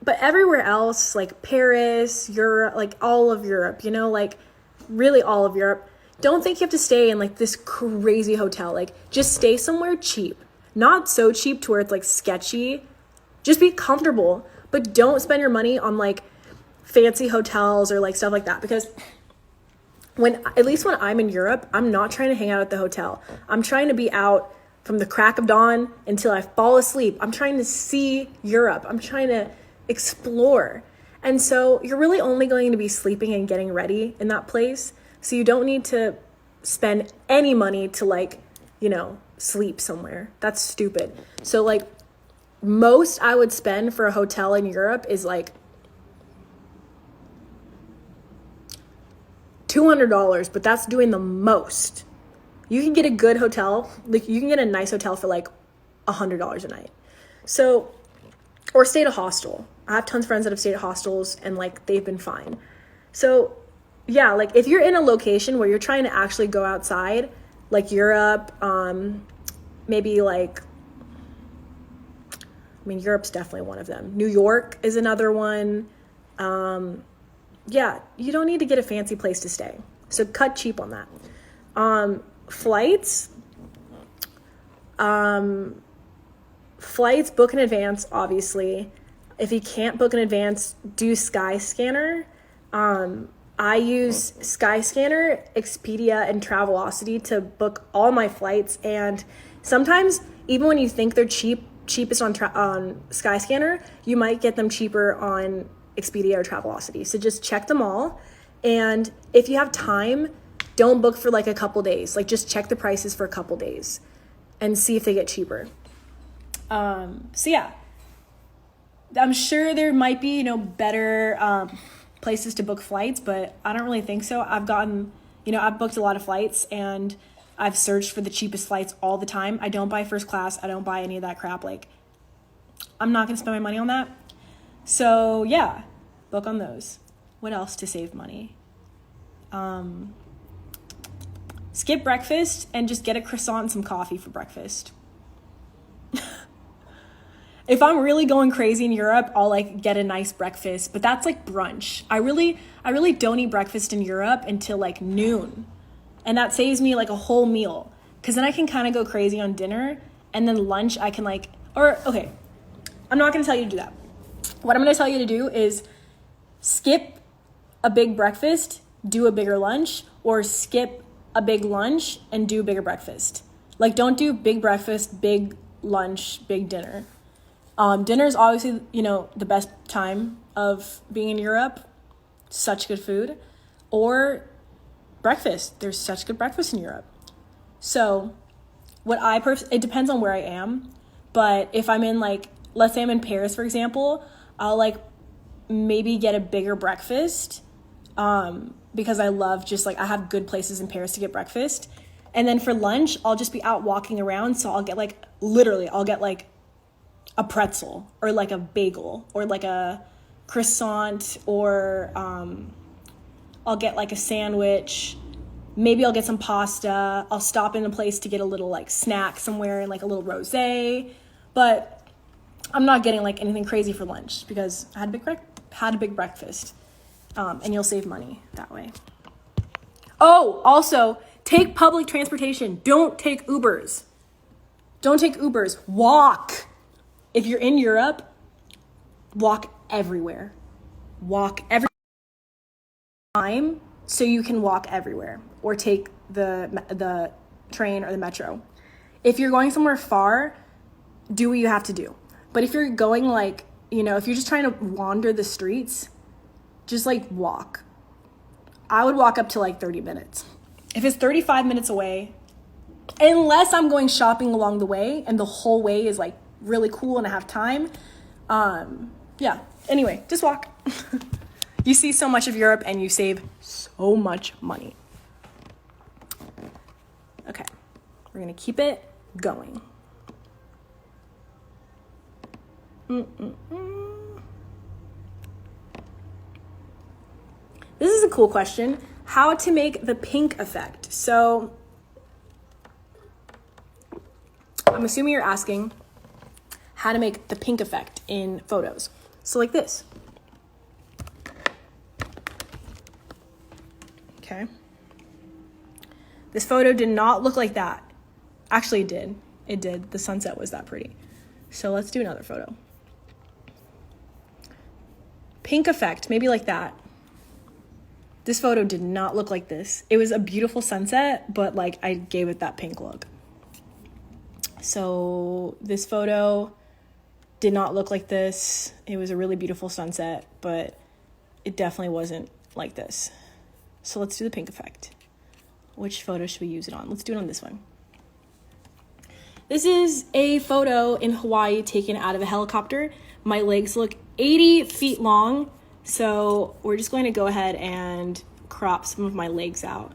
S1: But everywhere else, like Paris, Europe, like all of Europe, you know, like really all of Europe, don't think you have to stay in like this crazy hotel. Like just stay somewhere cheap, not so cheap to where it's like sketchy. Just be comfortable, but don't spend your money on like fancy hotels or like stuff like that, because at least when I'm in Europe, I'm not trying to hang out at the hotel. I'm trying to be out from the crack of dawn until I fall asleep. I'm trying to see Europe. I'm trying to explore. And so you're really only going to be sleeping and getting ready in that place. So you don't need to spend any money to like, you know, sleep somewhere. That's stupid. So like most I would spend for a hotel in Europe is like $200, but that's doing the most. You can get a good hotel, like you can get a nice hotel for like $100 a night. So, or stay at a hostel. I have tons of friends that have stayed at hostels and like they've been fine. So yeah, like if you're in a location where you're trying to actually go outside, like Europe, maybe like, I mean, Europe's definitely one of them. New York is another one. Yeah, you don't need to get a fancy place to stay. So cut cheap on that. Flights, book in advance, obviously. If you can't book in advance, do Skyscanner. I use Skyscanner, Expedia, and Travelocity to book all my flights. And sometimes, even when you think they're cheapest on Skyscanner, you might get them cheaper on Expedia or Travelocity. So just check them all. And if you have time, don't book for like a couple days. Like just check the prices for a couple days and see if they get cheaper. So yeah, I'm sure there might be, you know, better places to book flights, but I don't really think so. I've booked a lot of flights and I've searched for the cheapest flights all the time. I don't buy first class. I don't buy any of that crap. Like, I'm not going to spend my money on that. So yeah, book on those. What else to save money? Skip breakfast and just get a croissant and some coffee for breakfast. If I'm really going crazy in Europe, I'll like get a nice breakfast, but that's like brunch. I really don't eat breakfast in Europe until like noon. And that saves me like a whole meal, because then I can kind of go crazy on dinner, and then lunch I can like, okay, I'm not going to tell you to do that. What I'm going to tell you to do is skip a big breakfast, do a bigger lunch, or skip a big lunch and do a bigger breakfast. Like, don't do big breakfast, big lunch, big dinner. Dinner is obviously, you know, the best time of being in Europe. Such good food. Or breakfast. There's such good breakfast in Europe. So it depends on where I am. But if I'm in like, let's say I'm in Paris, for example, I'll like maybe get a bigger breakfast because I love just like, I have good places in Paris to get breakfast. And then for lunch, I'll just be out walking around. So I'll get like, I'll get like a pretzel or like a bagel or like a croissant, or I'll get like a sandwich. Maybe I'll get some pasta. I'll stop in a place to get a little like snack somewhere and like a little rosé. But I'm not getting like anything crazy for lunch because I had a big breakfast. And you'll save money that way. Oh, also, take public transportation. Don't take Ubers. Don't take Ubers. Walk. If you're in Europe, walk everywhere. Walk every time so you can walk everywhere, or take the train or the metro. If you're going somewhere far, do what you have to do. But if you're going like, you know, if you're just trying to wander the streets, just like walk. I would walk up to like 30 minutes. If it's 35 minutes away, unless I'm going shopping along the way and the whole way is like really cool and I have time. Yeah, anyway, just walk. You see so much of Europe and you save so much money. Okay, we're gonna keep it going. This is a cool question. How to make the pink effect. So I'm assuming you're asking how to make the pink effect in photos. So like this. Okay. This photo did not look like that. Actually, it did. It did. The sunset was that pretty. So let's do another photo. Pink effect, maybe like that. This photo did not look like this. It was a beautiful sunset, but like I gave it that pink look. So this photo did not look like this. It was a really beautiful sunset, but it definitely wasn't like this. So let's do the pink effect. Which photo should we use it on? Let's do it on this one. This is a photo in Hawaii taken out of a helicopter. My legs look 80 feet long. So we're just going to go ahead and crop some of my legs out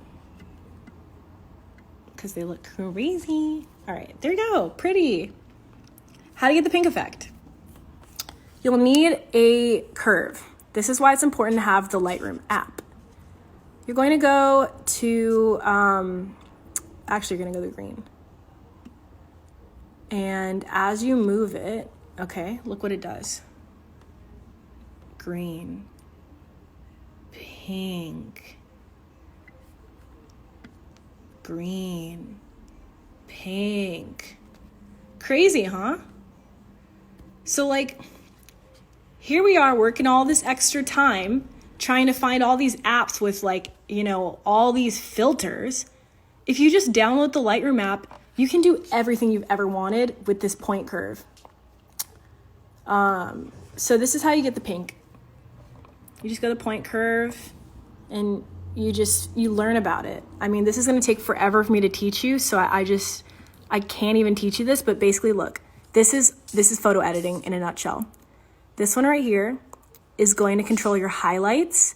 S1: because they look crazy. All right, there you go, pretty. How to get the pink effect? You'll need a curve. This is why it's important to have the Lightroom app. You're going to go to, actually you're gonna go to green. And as you move it, okay, look what it does. Green, pink, green, pink. Crazy, huh? So like, here we are working all this extra time trying to find all these apps with like, you know, all these filters. If you just download the Lightroom app, you can do everything you've ever wanted with this point curve. So this is how you get the pink. You just go to point curve and you learn about it. I mean, this is going to take forever for me to teach you. So I can't even teach you this, but basically look, this is photo editing in a nutshell. This one right here is going to control your highlights,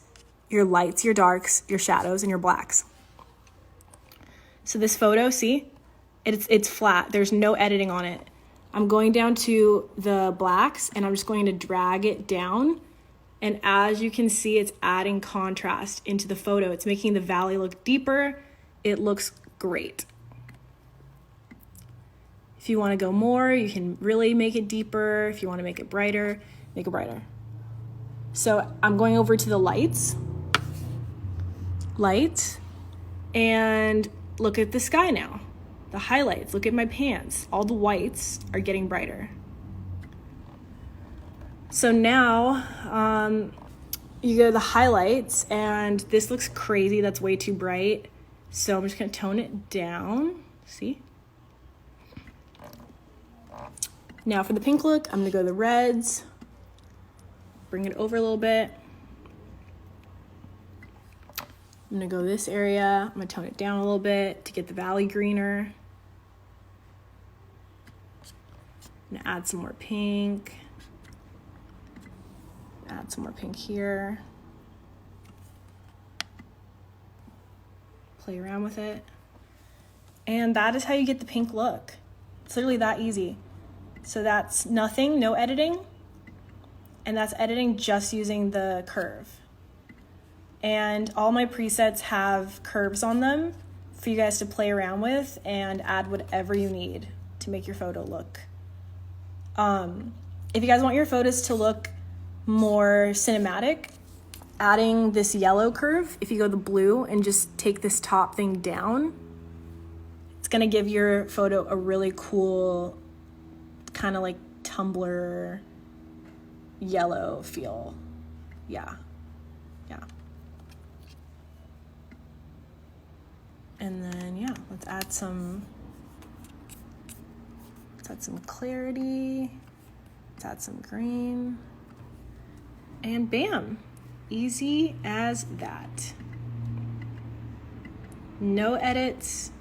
S1: your lights, your darks, your shadows, and your blacks. So this photo, see, it's flat. There's no editing on it. I'm going down to the blacks and I'm just going to drag it down. And as you can see, it's adding contrast into the photo. It's making the valley look deeper. It looks great. If you want to go more, you can really make it deeper. If you want to make it brighter, make it brighter. So I'm going over to the lights, and look at the sky now. The highlights, look at my pants. All the whites are getting brighter. So now you go to the highlights and this looks crazy. That's way too bright. So I'm just gonna tone it down, see? Now for the pink look, I'm gonna go to the reds, bring it over a little bit. I'm gonna go this area. I'm gonna tone it down a little bit to get the valley greener. I'm gonna add some more pink. Add some more pink here. Play around with it. And that is how you get the pink look. It's literally that easy. So that's nothing, no editing. And that's editing just using the curve. And all my presets have curves on them for you guys to play around with and add whatever you need to make your photo look if you guys want your photos to look more cinematic, adding this yellow curve, if you go the blue and just take this top thing down, it's gonna give your photo a really cool kind of like Tumblr yellow feel. Yeah. And then, yeah, let's add some clarity. Let's add some green. And bam, easy as that. No edits.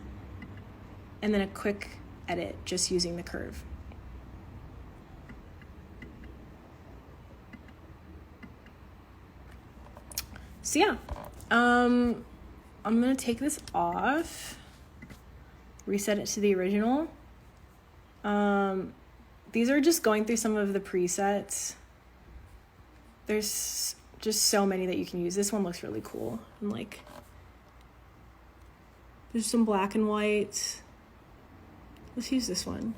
S1: And then a quick edit just using the curve. So yeah, I'm gonna take this off, reset it to the original. These are just going through some of the presets. There's just so many that you can use. This one looks really cool. And like, there's some black and white. Let's use this one.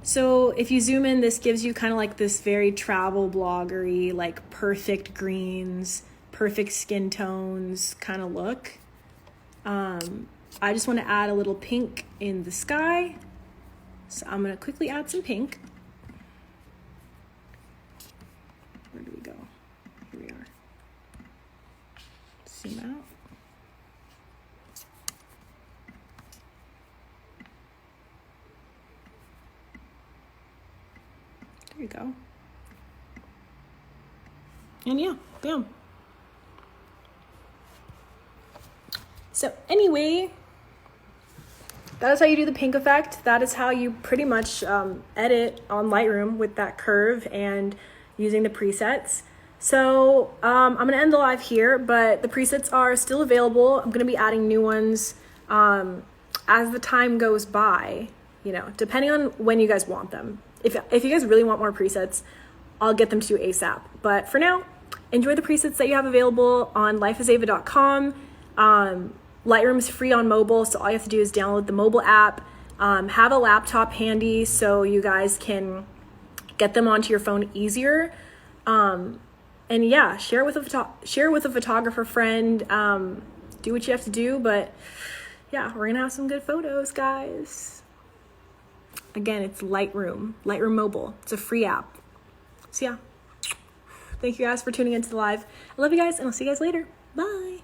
S1: So if you zoom in, this gives you kind of like this very travel bloggery, like perfect greens, perfect skin tones kind of look. I just want to add a little pink in the sky. So I'm going to quickly add some pink. Where do we go? Here we are. Zoom out. There you go. And yeah, bam. So anyway, that is how you do the pink effect. That is how you pretty much edit on Lightroom with that curve and using the presets. So I'm gonna end the live here, but the presets are still available. I'm gonna be adding new ones as the time goes by, you know, depending on when you guys want them. If you guys really want more presets, I'll get them to you ASAP. But for now, enjoy the presets that you have available on lifeisava.com. Lightroom is free on mobile, so all you have to do is download the mobile app. Have a laptop handy so you guys can get them onto your phone easier. And yeah, share with a photographer friend. Do what you have to do, but yeah, we're gonna have some good photos, guys. Again, it's Lightroom Mobile. It's a free app. So yeah, thank you guys for tuning into the live. I love you guys, and I'll see you guys later. Bye.